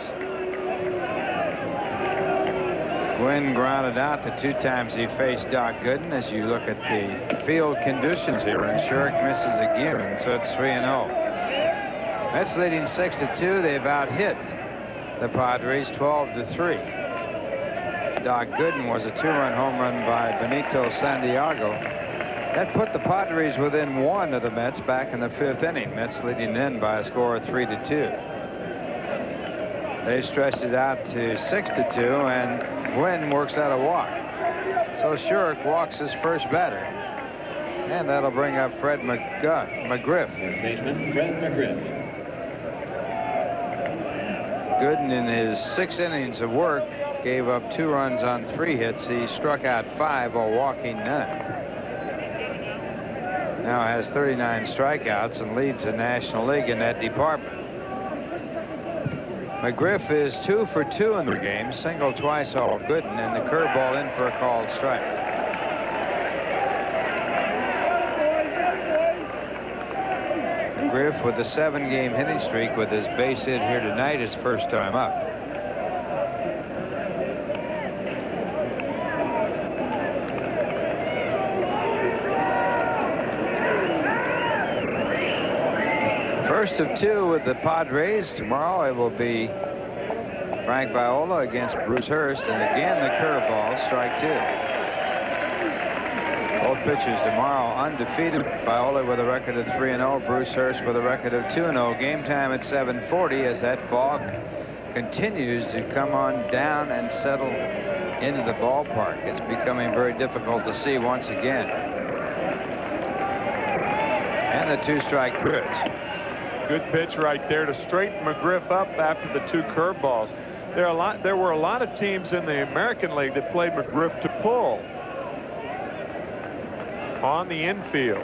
Gwynn grounded out the 2 times he faced Doc Gooden. As you look at the field conditions here, and Shurk misses again, so it's 3-0. Mets leading 6-2. They've out-hit the Padres 12-3. Doc Gooden was a 2-run home run by Benito Santiago. That put the Padres within 1 of the Mets back in the 5th inning. Mets leading in by a score of 3-2. They stretched it out to 6-2, and Gwynn works out a walk. So Shurk walks his first batter. And that'll bring up Fred McGriff. Baseman Fred McGriff. Gooden, in his 6 innings of work, gave up 2 runs on 3 hits. He struck out 5 while walking none. Now has 39 strikeouts and leads the National League in that department. McGriff is 2 for 2 in the game, single twice off Gooden, and the curveball in for a called strike. McGriff with a 7-game hitting streak with his base hit here tonight, his first time up. First of 2 with the Padres. Tomorrow it will be Frank Viola against Bruce Hurst, and again the curveball, strike 2. Both pitchers tomorrow undefeated. Viola with a record of 3-0, Bruce Hurst with a record of 2-0. Game time at 7:40 as that fog continues to come on down and settle into the ballpark. It's becoming very difficult to see once again. And the 2-strike pitch. Good pitch right there to straighten McGriff up after the 2 curveballs. There were a lot of teams in the American League that played McGriff to pull on the infield.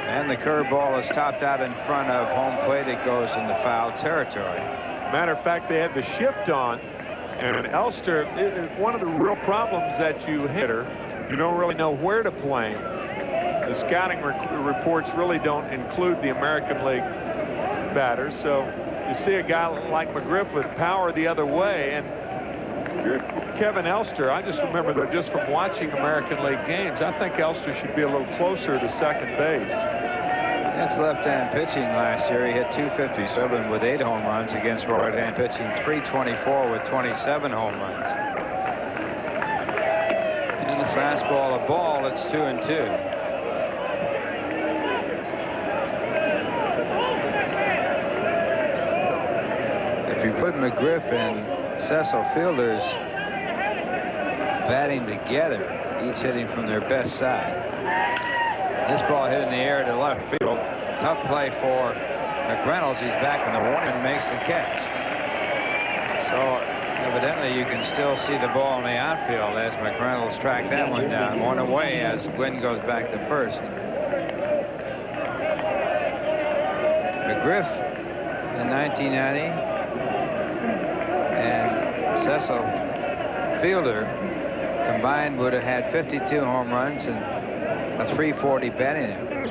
And the curveball is topped out in front of home plate. It goes into foul territory. Matter of fact, they had the shift on, and Elster, one of the real problems that you hitter, you don't really know where to play him. The scouting reports really don't include the American League batters, so you see a guy like McGriff with power the other way, and you're Kevin Elster. I just remember that just from watching American League games, I think Elster should be a little closer to second base. Against left-hand pitching last year, he hit .257 with 8 home runs. Against right-hand pitching, .324 with 27 home runs. And the fastball a ball. It's 2-2. If you put McGriff and Cecil Fielder's batting together, each hitting from their best side. This ball hit in the air to left field. Tough play for McReynolds. He's back in the warning and makes the catch. So evidently you can still see the ball in the outfield as McReynolds tracked that one down. 1 away as Gwynn goes back to first. McGriff in 1990 and Cecil Fielder combined would have had 52 home runs, and A 340 batting average.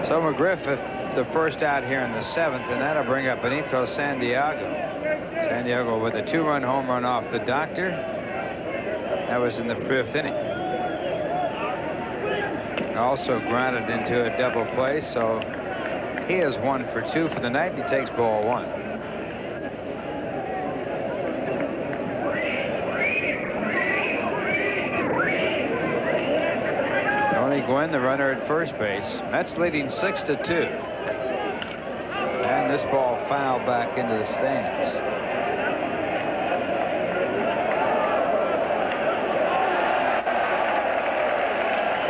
So McGriff, the first out here in the 7th, and that'll bring up Benito Santiago. Santiago with a 2-run home run off the doctor. That was in the 5th inning. Also grounded into a double play, so he is 1 for 2 for the night. He takes ball 1. Gwynn, the runner at first base. Mets leading 6-2. And this ball fouled back into the stands.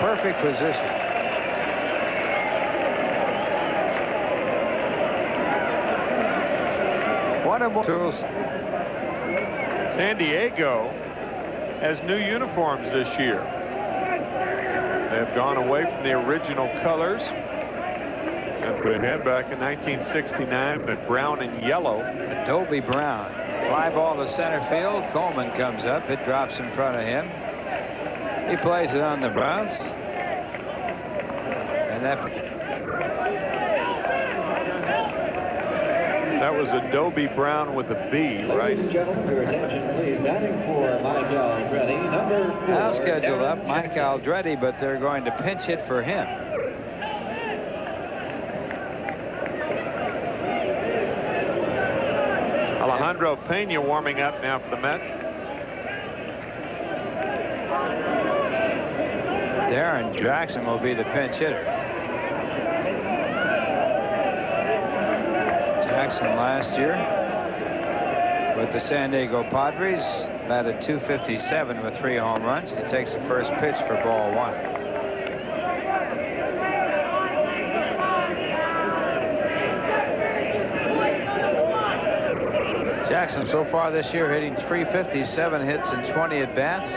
Perfect position. One of more tools. San Diego has new uniforms this year. They've gone away from the original colors and put ahead back in 1969, but brown and yellow. Adobe Brown. Fly ball to center field. Coleman comes up. It drops in front of him. He plays it on the bounce. And that was Adobe Brown with a B, right? Ladies and gentlemen, your attention, please. Batting for Mike Aldretti, number 4. Now scheduled up Mike Aldretti, but they're going to pinch hit for him. Alejandro Phenia warming up now for the Mets. Darren Jackson will be the pinch hitter. Jackson last year with the San Diego Padres batted .257 with 3 home runs. He takes the first pitch for ball 1. Jackson so far this year hitting .357 hits in 20 at-bats.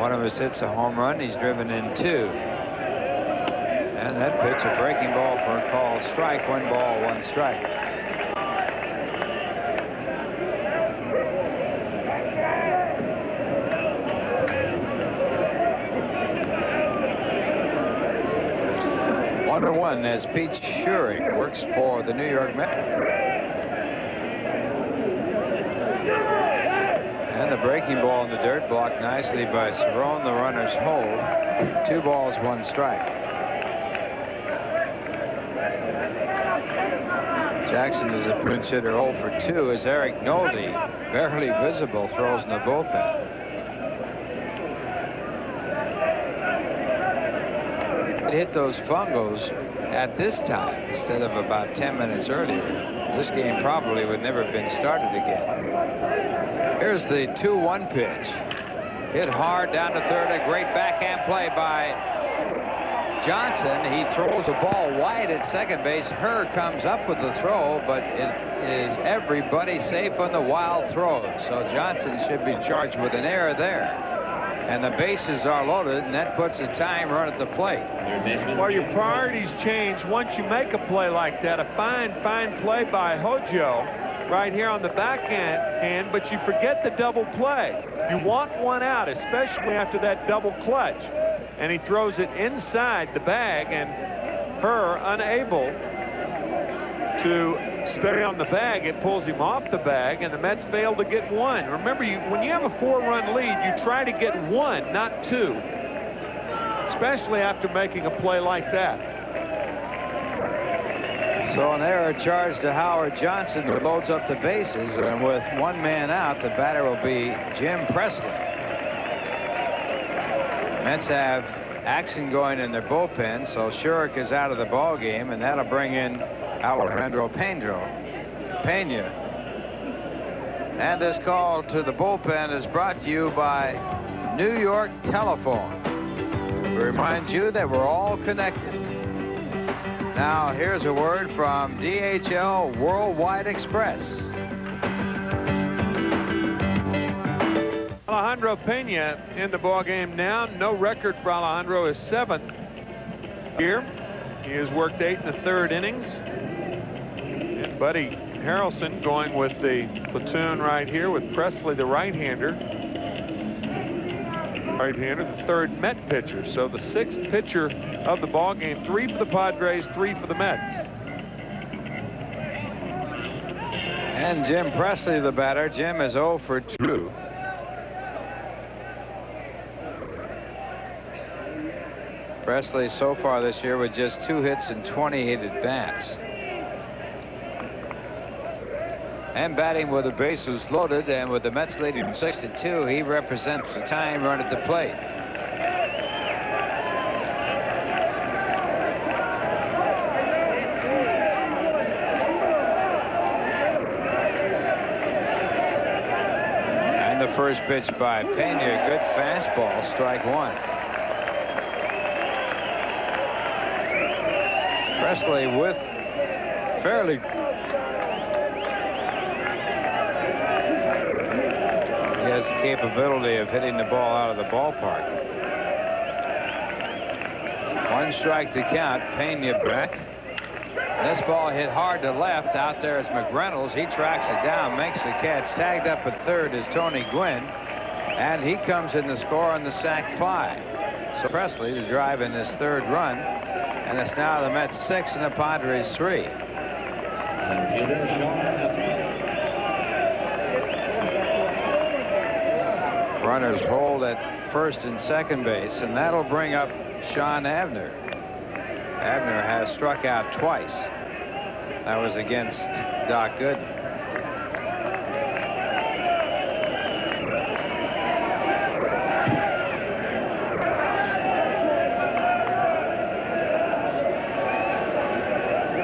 One of his hits a home run. He's driven in 2. And that pitch, a breaking ball for a called strike. 1 ball, 1 strike. One as Pete Schurig works for the New York Mets. And the breaking ball in the dirt blocked nicely by Cerone. The runner's hold. 2 balls, 1 strike. Jackson is a pinch hitter 0 for 2 as Eric Nolde, barely visible, throws in the bullpen. It hit those fungos at this time instead of about 10 minutes earlier. This game probably would never have been started again. Here's the 2-1 pitch. Hit hard down to third. A great backhand play by Johnson. He throws a ball wide at second base. Herr comes up with the throw, but it is everybody safe on the wild throws. So Johnson should be charged with an error there. And the bases are loaded, and that puts a time run at the plate. Well, your priorities change once you make a play like that. A fine play by Hojo right here on the backhand, but you forget the double play. You want 1 out, especially after that double clutch. And he throws it inside the bag, and Herr unable to stay on the bag. It pulls him off the bag, and the Mets fail to get 1. Remember, when you have a 4-run lead, you try to get 1, not 2, especially after making a play like that. So an error charged to Howard Johnson, who loads up the bases, and with 1 man out, the batter will be Jim Presley. Mets have action going in their bullpen, so Schurig is out of the ball game, and that'll bring in Alejandro Pena. And this call to the bullpen is brought to you by New York Telephone. We remind you that we're all connected. Now here's a word from DHL Worldwide Express. Alejandro Pena in the ball game now. No record for Alejandro is 7th here. He has worked 8 1/3 innings. And Buddy Harrelson going with the platoon right here with Presley, the right-hander. right-hander, the third Met pitcher. So the sixth pitcher of the ball game. 3 for the Padres, 3 for the Mets. And Jim Presley, the batter. Jim is 0 for 2. Presley so far this year with just 2 hits and 28 at-bats. And batting with the bases loaded, and with the Mets leading 6-2, he represents the tying run at the plate. And the first pitch by Phenia, good fastball, strike 1. Presley with fairly has the capability of hitting the ball out of the ballpark. 1 strike to count. Phenia back. This ball hit hard to left. Out there is McReynolds. He tracks it down, makes the catch. Tagged up at third is Tony Gwynn, and he comes in to score on the sac fly. So Presley to drive in his 3rd run, and it's now the Mets 6 and the Padres 3. Runners hold at first and second base, and that'll bring up Sean Abner. Abner has struck out twice. That was against Doc Gooden.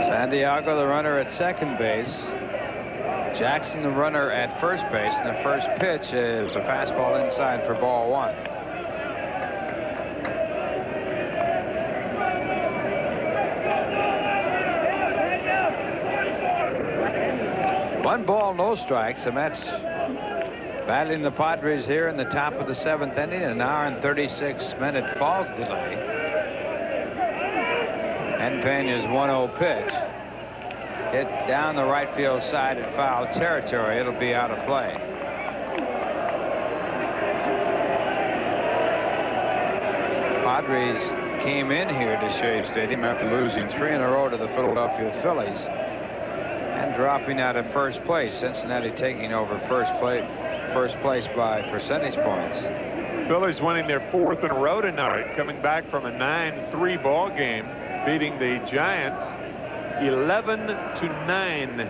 Santiago, the runner at second base. Jackson, the runner at first base, and the first pitch is a fastball inside for ball 1. One ball, no strikes. The Mets battling the Padres here in the top of the 7th inning, an hour and 36-minute fog delay. And Pena's 1-0 pitch. Hit down the right field side at foul territory. It'll be out of play. Padres came in here to Shea Stadium after losing 3 in a row to the Philadelphia Phillies and dropping out of first place. Cincinnati taking over first place by percentage points. Phillies winning their 4th in a row tonight, coming back from a 9-3 ball game, beating the Giants 11-9.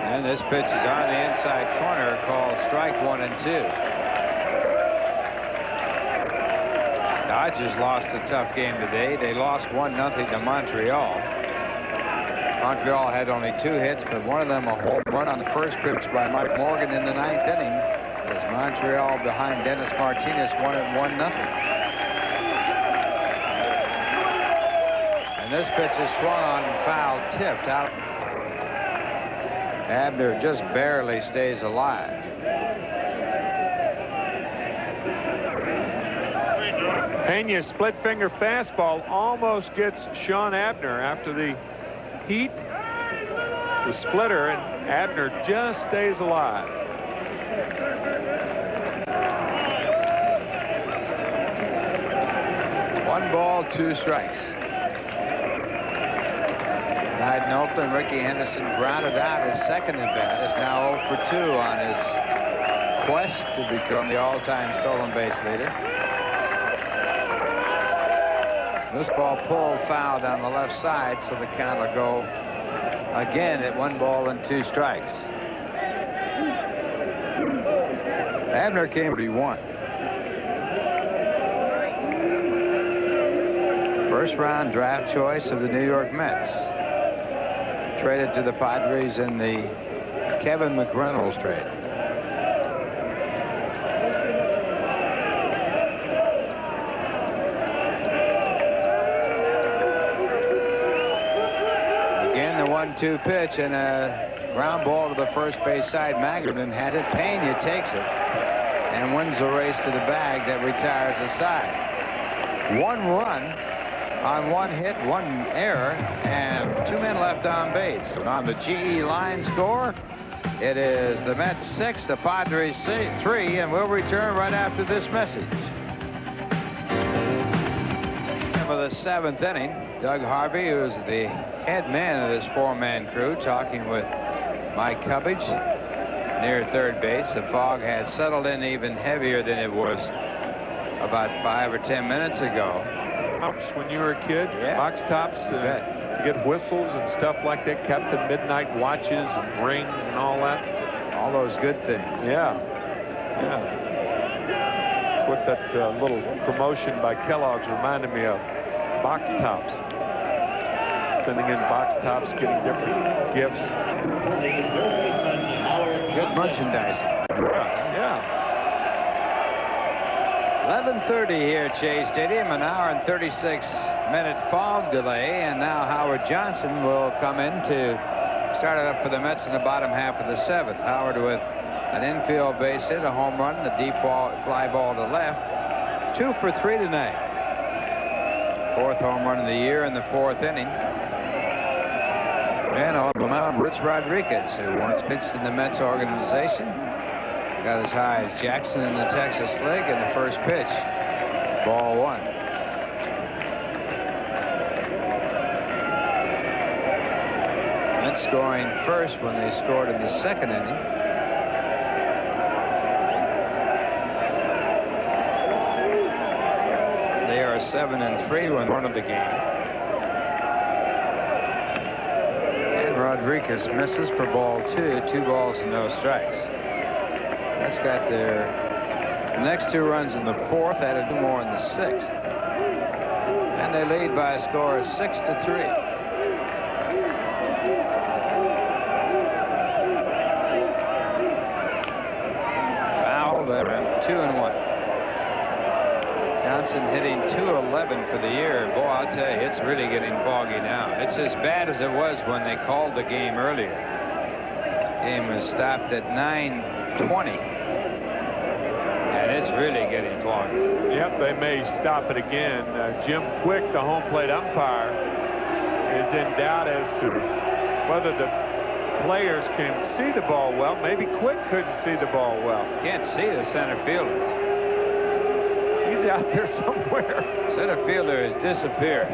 And this pitch is on the inside corner, called strike 1 and 2. Dodgers lost a tough game today. They lost 1-0 to Montreal. Montreal had only 2 hits, but one of them a home run on the first pitch by Mike Morgan in the 9th inning, as Montreal behind Dennis Martinez won at 1-0. This pitch is swung on and foul tipped out. Abner just barely stays alive. Pena's split finger fastball almost gets Sean Abner after the heat, the splitter, and Abner just stays alive. One ball, 2 strikes. Hyde Knowlton, Ricky Henderson grounded out his second at bat. Is now 0 for 2 on his quest to become the all-time stolen base leader. This ball pulled foul down the left side, so the count will go again at 1 ball and 2 strikes. Abner came to 1. First round draft choice of the New York Mets. Traded to the Padres in the Kevin McReynolds trade. Again, the 1-2 pitch and a ground ball to the first base side. Maggerman has it. Phenia takes it and wins the race to the bag that retires the side. 1 run on 1 hit, 1 error, and 2 men left on base. And on the GE line score, It is the Mets 6, the Padres 3, and we'll return right after this message. For the 7th inning, Doug Harvey, who's the head man of this 4-man crew, talking with Mike Cubbage near third base. The fog had settled in even heavier than it was about 5 or 10 minutes ago. When you were a kid, yeah. box tops, you get whistles and stuff like that, kept the midnight watches and rings and all that. All those good things. Yeah. Yeah. That's what that little promotion by Kellogg's reminded me of. Box tops. Sending in box tops, getting different gifts. Good merchandising. Yeah. 11:30 here at Shea Stadium, an hour and 36-minute fog delay, and now Howard Johnson will come in to start it up for the Mets in the bottom half of the 7th. Howard with an infield base hit, a home run, the deep fly ball to left. 2 for 3 tonight. 4th home run of the year in the 4th inning. And on the mound, Rich Rodriguez, who once pitched in the Mets organization. Got as high as Jackson in the Texas League, and the first pitch, ball 1. Mets scoring first when they scored in the 2nd inning. They are 7-3 when one of the game. And Rodriguez misses for ball 2, 2 balls and no strikes. That's got their next 2 runs in the 4th, added 2 more in the 6th. And they lead by a score of 6-3. Foul there, 2-1. Johnson hitting .211 for the year. Boy, I'll tell you, it's really getting foggy now. It's as bad as it was when they called the game earlier. Game was stopped at 9:20. And it's really getting foggy. Yep, they may stop it again. Jim Quick, the home plate umpire, is in doubt as to whether the players can see the ball well. Maybe Quick couldn't see the ball well. Can't see the center fielder. He's out there somewhere. Center fielder has disappeared.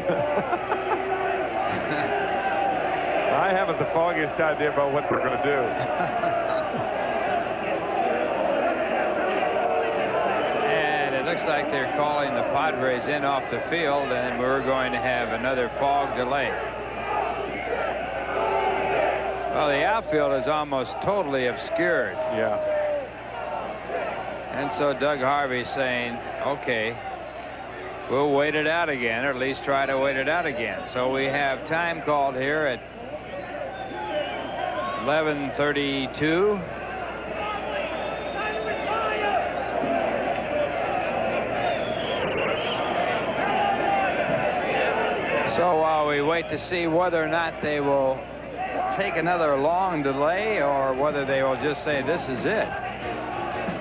I haven't the foggiest idea about what they're going to do. Looks like they're calling the Padres in off the field, and we're going to have another fog delay. Well, the outfield is almost totally obscured. Yeah. And so Doug Harvey's saying, okay, we'll wait it out again, or at least try to wait it out again. So we have time called here at 11:32. So while we wait to see whether or not they will take another long delay or whether they will just say this is it.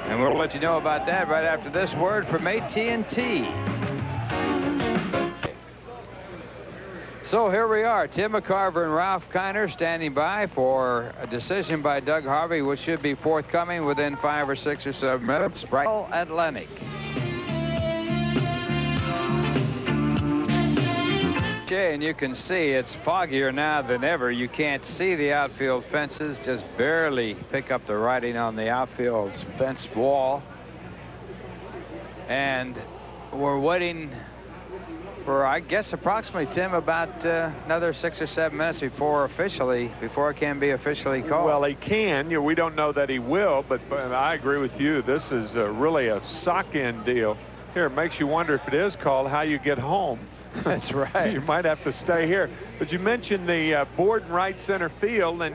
And we'll let you know about that right after this word from AT&T. So here we are, Tim McCarver and Ralph Kiner standing by for a decision by Doug Harvey, which should be forthcoming within 5 or 6 or 7 minutes. Bright Atlantic. And you can see it's foggier now than ever. You can't see the outfield fences, just barely pick up the writing on the outfield fence wall. And we're waiting for, I guess, approximately, Tim, about another 6 or 7 minutes before it can be officially called. Well, he can. We don't know that he will, but I agree with you. This is really a sock-in deal. Here, it makes you wonder if it is called, how you get home. That's right. You might have to stay here. But you mentioned the board in right center field, and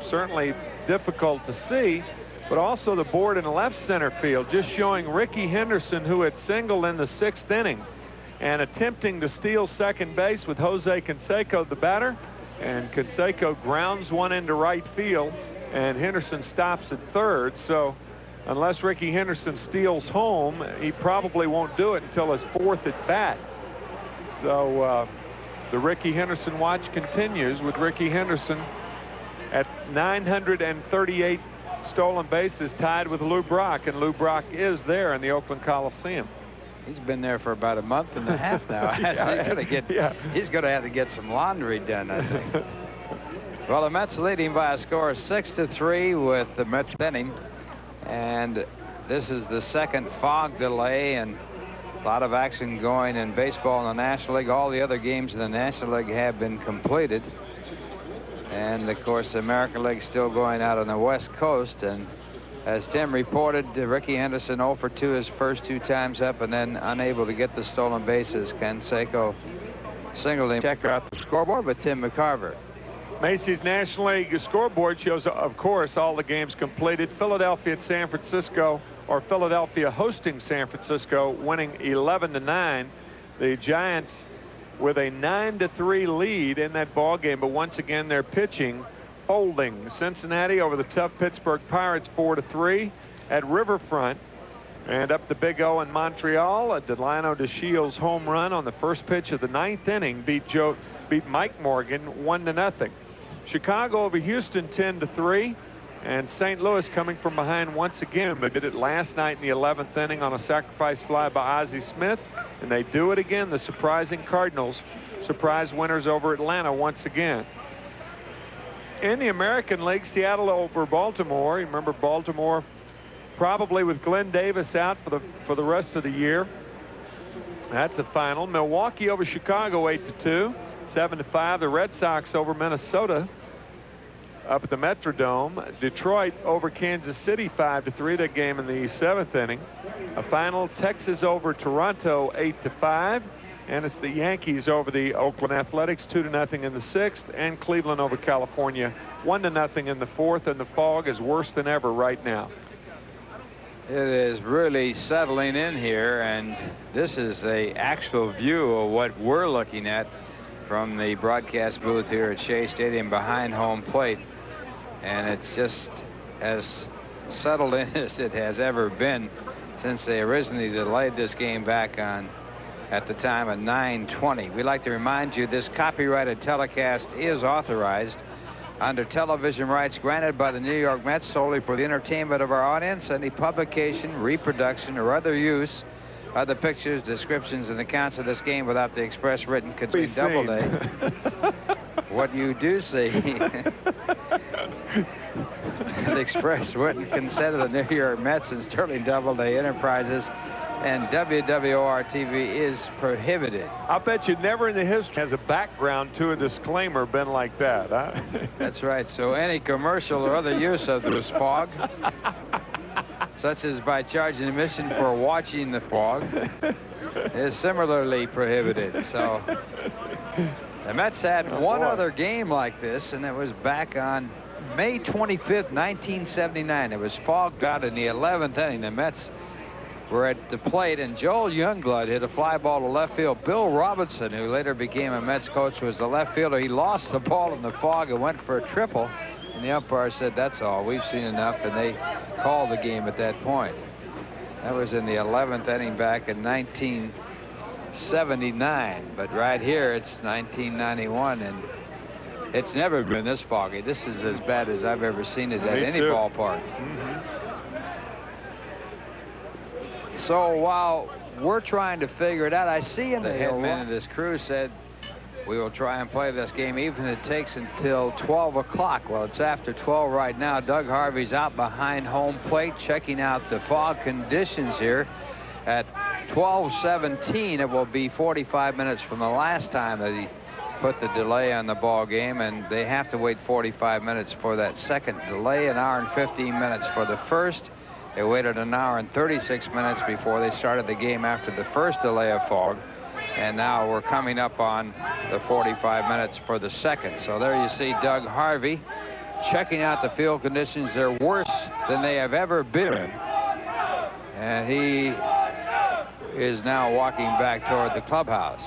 certainly difficult to see, but also the board in left center field, just showing Ricky Henderson, who had singled in the 6th inning and attempting to steal second base with Jose Canseco, the batter, and Canseco grounds one into right field, and Henderson stops at third. So unless Ricky Henderson steals home, he probably won't do it until his 4th at bat. So the Ricky Henderson watch continues with Ricky Henderson at 938 stolen bases, tied with Lou Brock, and Lou Brock is there in the Oakland Coliseum. He's been there for about a month and a half now. He's going to have to get some laundry done, I think. Well, the Mets leading by a score of 6-3 with the Mets inning, and this is the second fog delay, and a lot of action going in baseball in the National League. All the other games in the National League have been completed. And, of course, the American League still going out on the West Coast. And as Tim reported, Ricky Henderson 0 for 2 his first 2 times up, and then unable to get the stolen bases. Canseco singled him. Check out the scoreboard with Tim McCarver. Macy's National League scoreboard shows, of course, all the games completed. Philadelphia at San Francisco, or Philadelphia hosting San Francisco, winning 11-9. The Giants with a 9-3 lead in that ball game, but once again their pitching folding. Cincinnati over the tough Pittsburgh Pirates 4-3 at Riverfront, and up the Big O in Montreal. A Delano DeShields home run on the first pitch of the 9th inning beat Mike Morgan 1-0. Chicago over Houston 10-3, and St. Louis coming from behind once again. They did it last night in the 11th inning on a sacrifice fly by Ozzie Smith, and they do it again. The surprising Cardinals, surprise winners over Atlanta once again. In the American League, Seattle over Baltimore. You remember Baltimore probably with Glenn Davis out for the rest of the year. That's a final. Milwaukee over Chicago 8-2, 7-5. The Red Sox over Minnesota up at the Metrodome. Detroit over Kansas City 5-3. That game in the 7th inning. A final, Texas over Toronto 8-5, and it's the Yankees over the Oakland Athletics 2-0 in the 6th, and Cleveland over California 1-0 in the 4th, and the fog is worse than ever right now. It is really settling in here, and this is a actual view of what we're looking at from the broadcast booth here at Shea Stadium behind home plate, and it's just as settled in as it has ever been since they originally delayed this game back on at the time of 9:20. We'd like to remind you this copyrighted telecast is authorized under television rights granted by the New York Mets solely for the entertainment of our audience. Any publication, reproduction, or other use of the pictures, descriptions, and accounts of this game without the express written consent Doubleday. What you do see, the express written consent of the New York Mets and Sterling Doubleday Enterprises and WWOR-TV is prohibited. I'll bet you never in the history has a background to a disclaimer been like that, huh? That's right. So any commercial or other use of this fog, such as by charging admission for watching the fog, is similarly prohibited. So the Mets had one other game like this, and it was back on May 25th, 1979. It was fogged out in the 11th inning. The Mets were at the plate, and Joel Youngblood hit a fly ball to left field. Bill Robinson, who later became a Mets coach, was the left fielder. He lost the ball in the fog and went for a triple, and the umpire said, "That's all. We've seen enough," and they called the game at that point. That was in the 11th inning back in 1979. But right here, it's 1991, and it's never been this foggy. This is as bad as I've ever seen it at any ballpark. So while we're trying to figure it out, I see in the head man of this crew said we will try and play this game even if it takes until 12 o'clock. Well, it's after 12 right now. Doug Harvey's out behind home plate checking out the fog conditions here. At 12:17, it will be 45 minutes from the last time that he put the delay on the ball game, and they have to wait 45 minutes for that second delay, an hour and 15 minutes for the first. They waited an hour and 36 minutes before they started the game after the first delay of fog. And now we're coming up on the 45 minutes for the second. So there you see Doug Harvey checking out the field conditions. They're worse than they have ever been. And he is now walking back toward the clubhouse.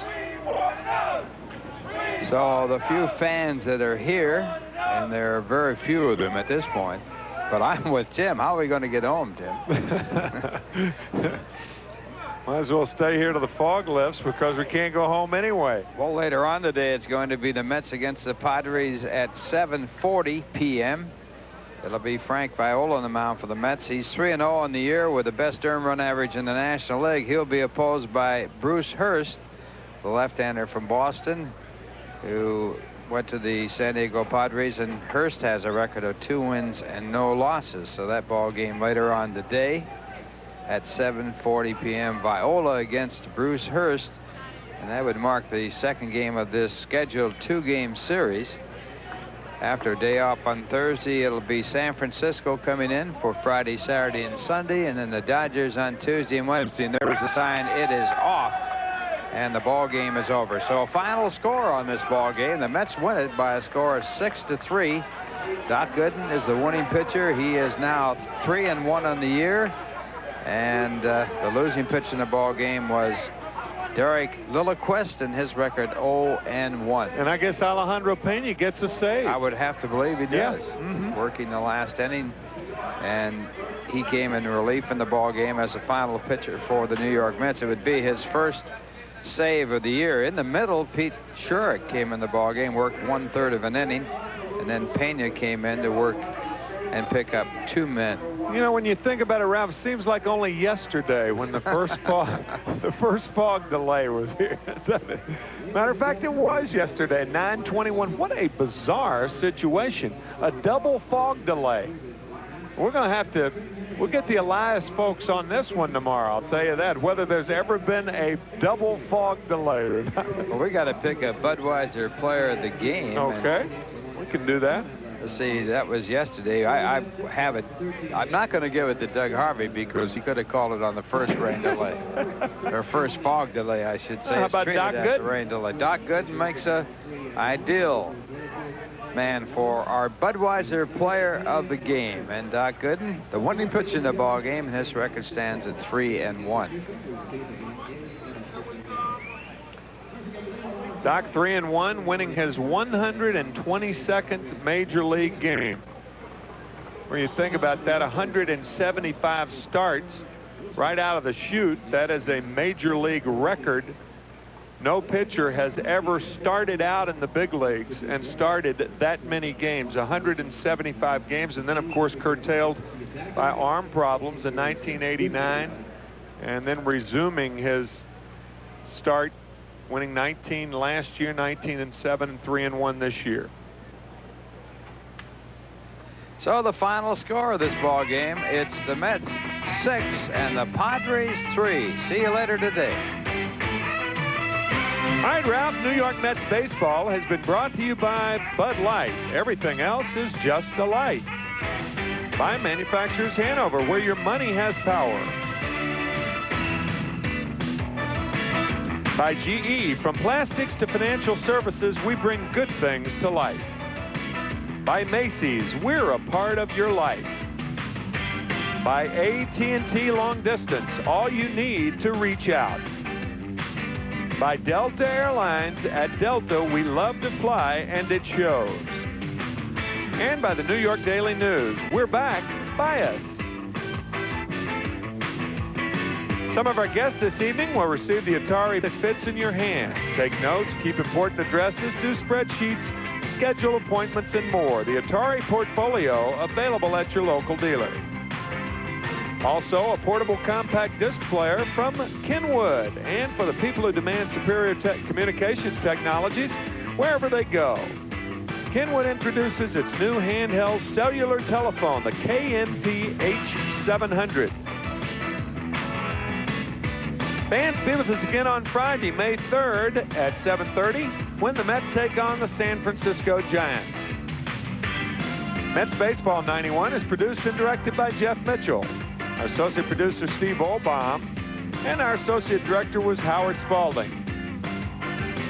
So the few fans that are here, and there are very few of them at this point, but I'm with Tim. How are we going to get home, Tim? Might as well stay here to the fog lifts because we can't go home anyway. Well, later on today, it's going to be the Mets against the Padres at 7:40 p.m. It'll be Frank Viola on the mound for the Mets. He's 3-0 in the year with the best earned run average in the National League. He'll be opposed by Bruce Hurst, the left-hander from Boston, who went to the San Diego Padres, and Hurst has a record of 2 wins and no losses. So that ball game later on today at 7:40 p.m. Viola against Bruce Hurst, and that would mark the second game of this scheduled 2-game series. After a day off on Thursday, it'll be San Francisco coming in for Friday, Saturday, and Sunday, and then the Dodgers on Tuesday and Wednesday. And there's a sign it is off, and the ball game is over. So a final score on this ball game. The Mets win it by a score of 6-3. Doc Gooden is the winning pitcher. He is now 3-1 on the year, and the losing pitch in the ball game was Derek Lilliquist, and his record 0-1. And I guess Alejandro Pena gets a save. I would have to believe he does. Yeah. Working the last inning, and he came in relief in the ball game as a final pitcher for the New York Mets. It would be his first save of the year. In the middle, Pete Shurik came in the ball game, worked 1/3 of an inning, and then Pena came in to work and pick up 2 men. You know, when you think about it, Ralph, it seems like only yesterday when the first fog delay was here. Matter of fact, it was yesterday, 9:21. What a bizarre situation. A double fog delay. We're going to have to, we'll get the Elias folks on this one tomorrow, I'll tell you that, whether there's ever been a double fog delay or not. Well, we got to pick a Budweiser player of the game. Okay, we can do that. Let's see, that was yesterday. I have it. I'm not going to give it to Doug Harvey because he could have called it on the first rain delay. Or first fog delay, I should say. How about Doc Gooden? Rain delay. Doc Gooden makes a ideal man for our Budweiser player of the game. And Doc Gooden, the winning pitcher in the ball game, and his record stands at 3-1. Doc 3-1, winning his 122nd Major League game. When you think about that, 175 starts right out of the chute. That is a Major League record. No pitcher has ever started out in the big leagues and started that many games, 175 games, and then, of course, curtailed by arm problems in 1989, and then resuming his start, winning 19 last year, 19-7, and 3-1 this year. So the final score of this ball game, it's the Mets 6 and the Padres 3. See you later today. All right, Ralph, New York Mets baseball has been brought to you by Bud Light. Everything else is just a light. By Manufacturers Hanover, where your money has power. By GE, from plastics to financial services, we bring good things to life. By Macy's, we're a part of your life. By AT&T Long Distance, all you need to reach out. By Delta Airlines, at Delta, we love to fly, and it shows. And by the New York Daily News, we're back, buy us. Some of our guests this evening will receive the Atari that fits in your hands. Take notes, keep important addresses, do spreadsheets, schedule appointments, and more. The Atari Portfolio, available at your local dealer. Also, a portable compact disc player from Kenwood. And for the people who demand superior communications technologies wherever they go, Kenwood introduces its new handheld cellular telephone, the KMP H700. Fans, be with us again on Friday, May 3rd at 7:30 when the Mets take on the San Francisco Giants. Mets Baseball 91 is produced and directed by Jeff Mitchell. Our associate producer, Steve Olbaum, and our associate director was Howard Spalding.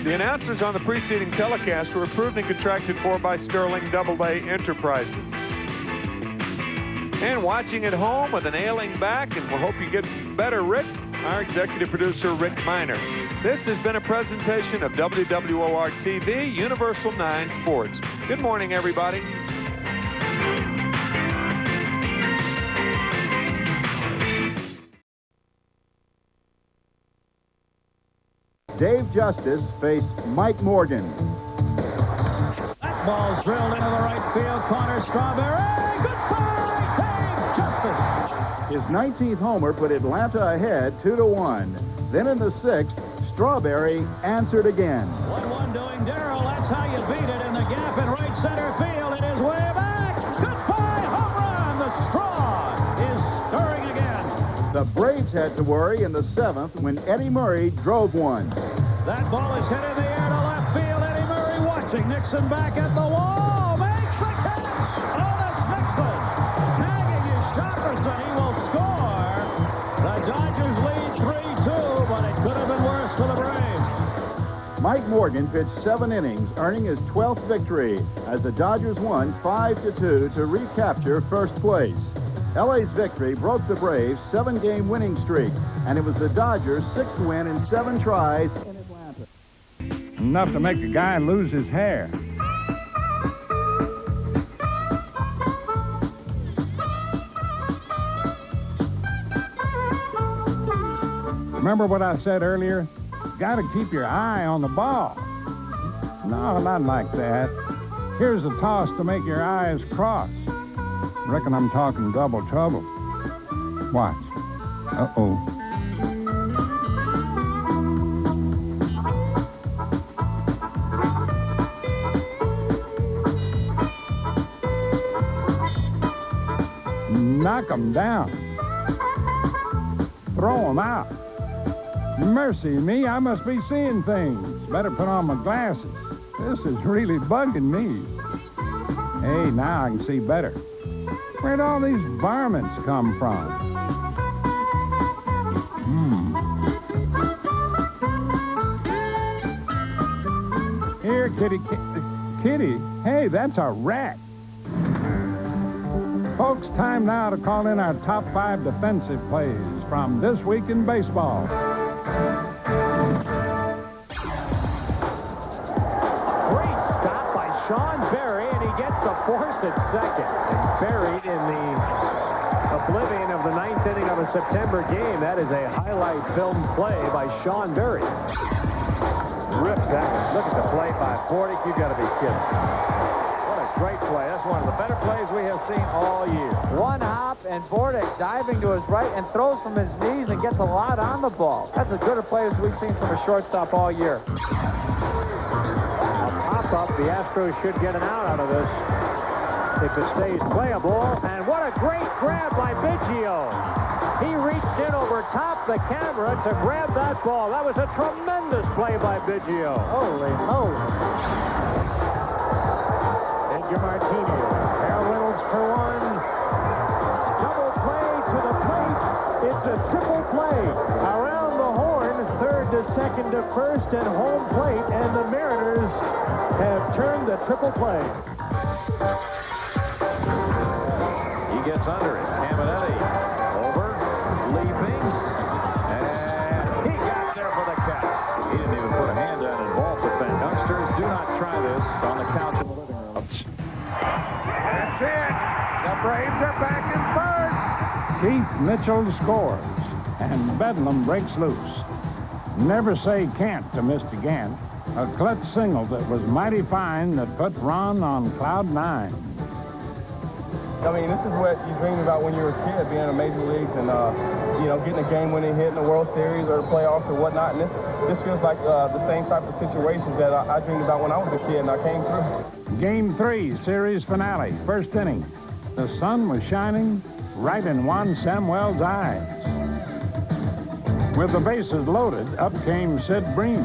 The announcers on the preceding telecast were approved and contracted for by Sterling AA Enterprises. And watching at home with an ailing back, and we hope you get better, Rick, our executive producer, Rick Miner. This has been a presentation of WWOR-TV, Universal 9 Sports. Good morning, everybody. Dave Justice faced Mike Morgan. That ball's drilled into the right field corner. Strawberry. Goodbye, Dave Justice. His 19th homer put Atlanta ahead 2-1. Then in the 6th, Strawberry answered again. 1-1 doing Darrell. That's how you beat it in the gap in right center field. It is way back. Goodbye, home run. The Straw is stirring again. The Braves had to worry in the 7th when Eddie Murray drove one. That ball is hit in the air to left field. Eddie Murray watching. Nixon back at the wall. Makes the catch. Otis Nixon tagging his Shopperson. He will score. The Dodgers lead 3-2, but it could have been worse for the Braves. Mike Morgan pitched 7 innings, earning his 12th victory as the Dodgers won 5-2 to recapture first place. LA's victory broke the Braves' 7-game winning streak, and it was the Dodgers' 6th win in 7 tries in Atlanta. Enough to make a guy lose his hair. Remember what I said earlier? Got to keep your eye on the ball. No, not like that. Here's a toss to make your eyes cross. Reckon I'm talking double trouble. Watch. Uh-oh. Knock 'em down. Throw 'em out. Mercy me, I must be seeing things. Better put on my glasses. This is really bugging me. Hey, now I can see better. Where'd all these varmints come from? Here, kitty, kitty. Hey, that's a rat. Folks, time now to call in our top 5 defensive plays from This Week in Baseball. Great stop by Sean Berry, and he gets the force at second. And buried in the oblivion of the 9th inning of a September game. That is a highlight film play by Sean Berry. Ripped that one. Look at the play by Fordick. You got to be kidding. What a great play. That's one of the better plays we have seen all year. One hop, and Fordick diving to his right and throws from his knees and gets a lot on the ball. That's as good a play as we've seen from a shortstop all year. A pop-up. The Astros should get an out of this if it stays playable. And what a great grab by Biggio. He reached in over top the camera to grab that ball. That was a tremendous play by Biggio. Holy moly. Edgar Martinez. Harold Reynolds for one. Double play to the plate. It's a triple play. Around the horn, third to second to first and home plate. And the Mariners have turned the triple play. He gets under it. Caminetti over, leaping, and he got there for the catch. He didn't even put a hand down and ball defend. Youngsters, do not try this on the couch in the living room. That's it. The Braves are back in first. Keith Mitchell scores, and Bedlam breaks loose. Never say can't to Mr. Gant. A clutch single that was mighty fine that put Ron on cloud 9. I mean, this is what you dreamed about when you were a kid, being in the major leagues and, you know, getting a game-winning hit in the World Series or the playoffs or whatnot. And this feels like the same type of situations that I dreamed about when I was a kid, and I came through. Game 3, series finale, first inning. The sun was shining right in Juan Samuel's eyes. With the bases loaded, up came Sid Bream.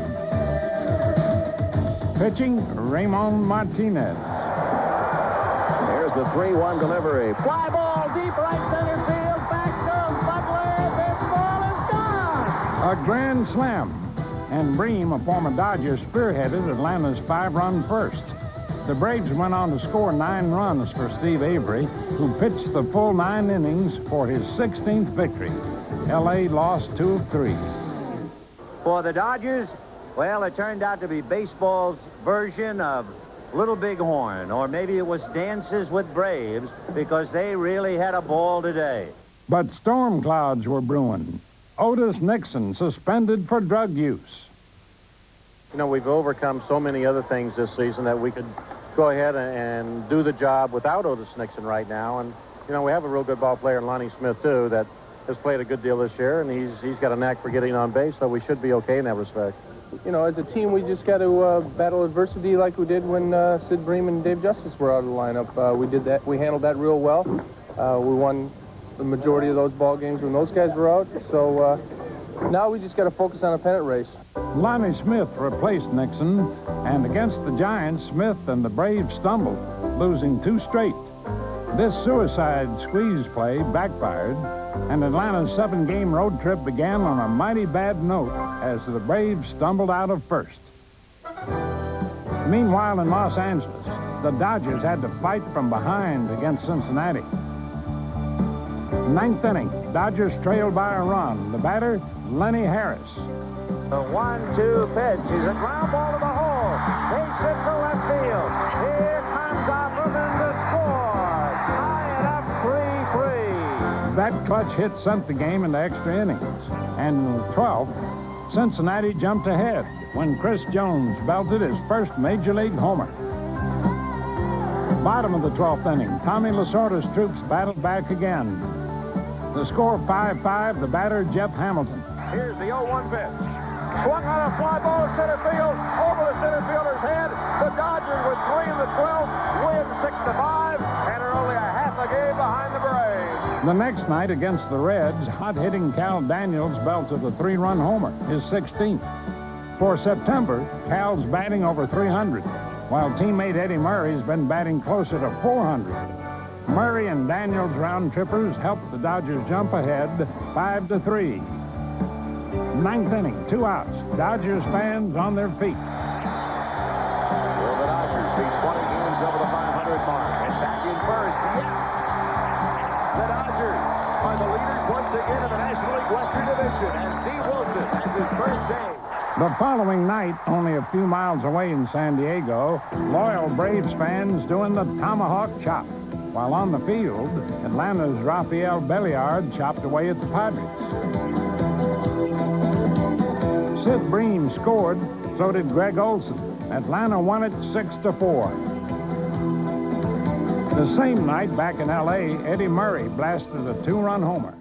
Pitching, Ramon Martinez. There's the 3-1 delivery. Fly ball deep right center field. Back goes Butler. This ball is gone. A grand slam. And Bream, a former Dodger, spearheaded Atlanta's 5-run first. The Braves went on to score 9 runs for Steve Avery, who pitched the full 9 innings for his 16th victory. L.A. lost 2 of 3. For the Dodgers, well, it turned out to be baseball's version of Little Bighorn, or maybe it was Dances with Braves, because they really had a ball today. But storm clouds were brewing. Otis Nixon suspended for drug use. You know, we've overcome so many other things this season that we could go ahead and do the job without Otis Nixon right now. And, you know, we have a real good ball player in Lonnie Smith, too, that has played a good deal this year, and he's got a knack for getting on base, so we should be okay in that respect. You know, as a team, we just got to battle adversity like we did when Sid Bream and Dave Justice were out of the lineup. We did that. We handled that real well. We won the majority of those ball games when those guys were out. So now we just got to focus on a pennant race. Lonnie Smith replaced Nixon, and against the Giants, Smith and the Braves stumbled, losing 2 straight. This suicide squeeze play backfired, and Atlanta's 7-game road trip began on a mighty bad note as the Braves stumbled out of first. Meanwhile, in Los Angeles, the Dodgers had to fight from behind against Cincinnati. 9th inning, Dodgers trailed by a run. The batter, Lenny Harris. The 1-2 pitch is a ground ball to the hole. Takes it to left field. Here comes Opperman to score. Tie it up 3-3. That clutch hit sent the game into extra innings. And in the 12th, Cincinnati jumped ahead when Chris Jones belted his first Major League homer. Bottom of the 12th inning, Tommy Lasorda's troops battled back again. The score 5-5, the batter, Jeff Hamilton. Here's the 0-1 pitch. Swung on a fly ball to center field, over the center fielder's head. The Dodgers with 3 in the 12th win 6-5 and are only a half a game behind the Braves. The next night against the Reds, hot-hitting Cal Daniels belted a 3-run homer, his 16th. For September, Cal's batting over 300, while teammate Eddie Murray's been batting closer to 400. Murray and Daniels round-trippers helped the Dodgers jump ahead 5-3. 9th inning, 2 outs. Dodgers fans on their feet. Will the Dodgers be 20 games over the 500 mark? And back in first, yes! The Dodgers are the leaders once again in the National League Western Division as Steve Wilson has his first save. The following night, only a few miles away in San Diego, loyal Braves fans doing the tomahawk chop. While on the field, Atlanta's Rafael Belliard chopped away at the Padres. Sid Bream scored, so did Greg Olson. Atlanta won it 6-4. The same night back in L.A., Eddie Murray blasted a 2-run homer.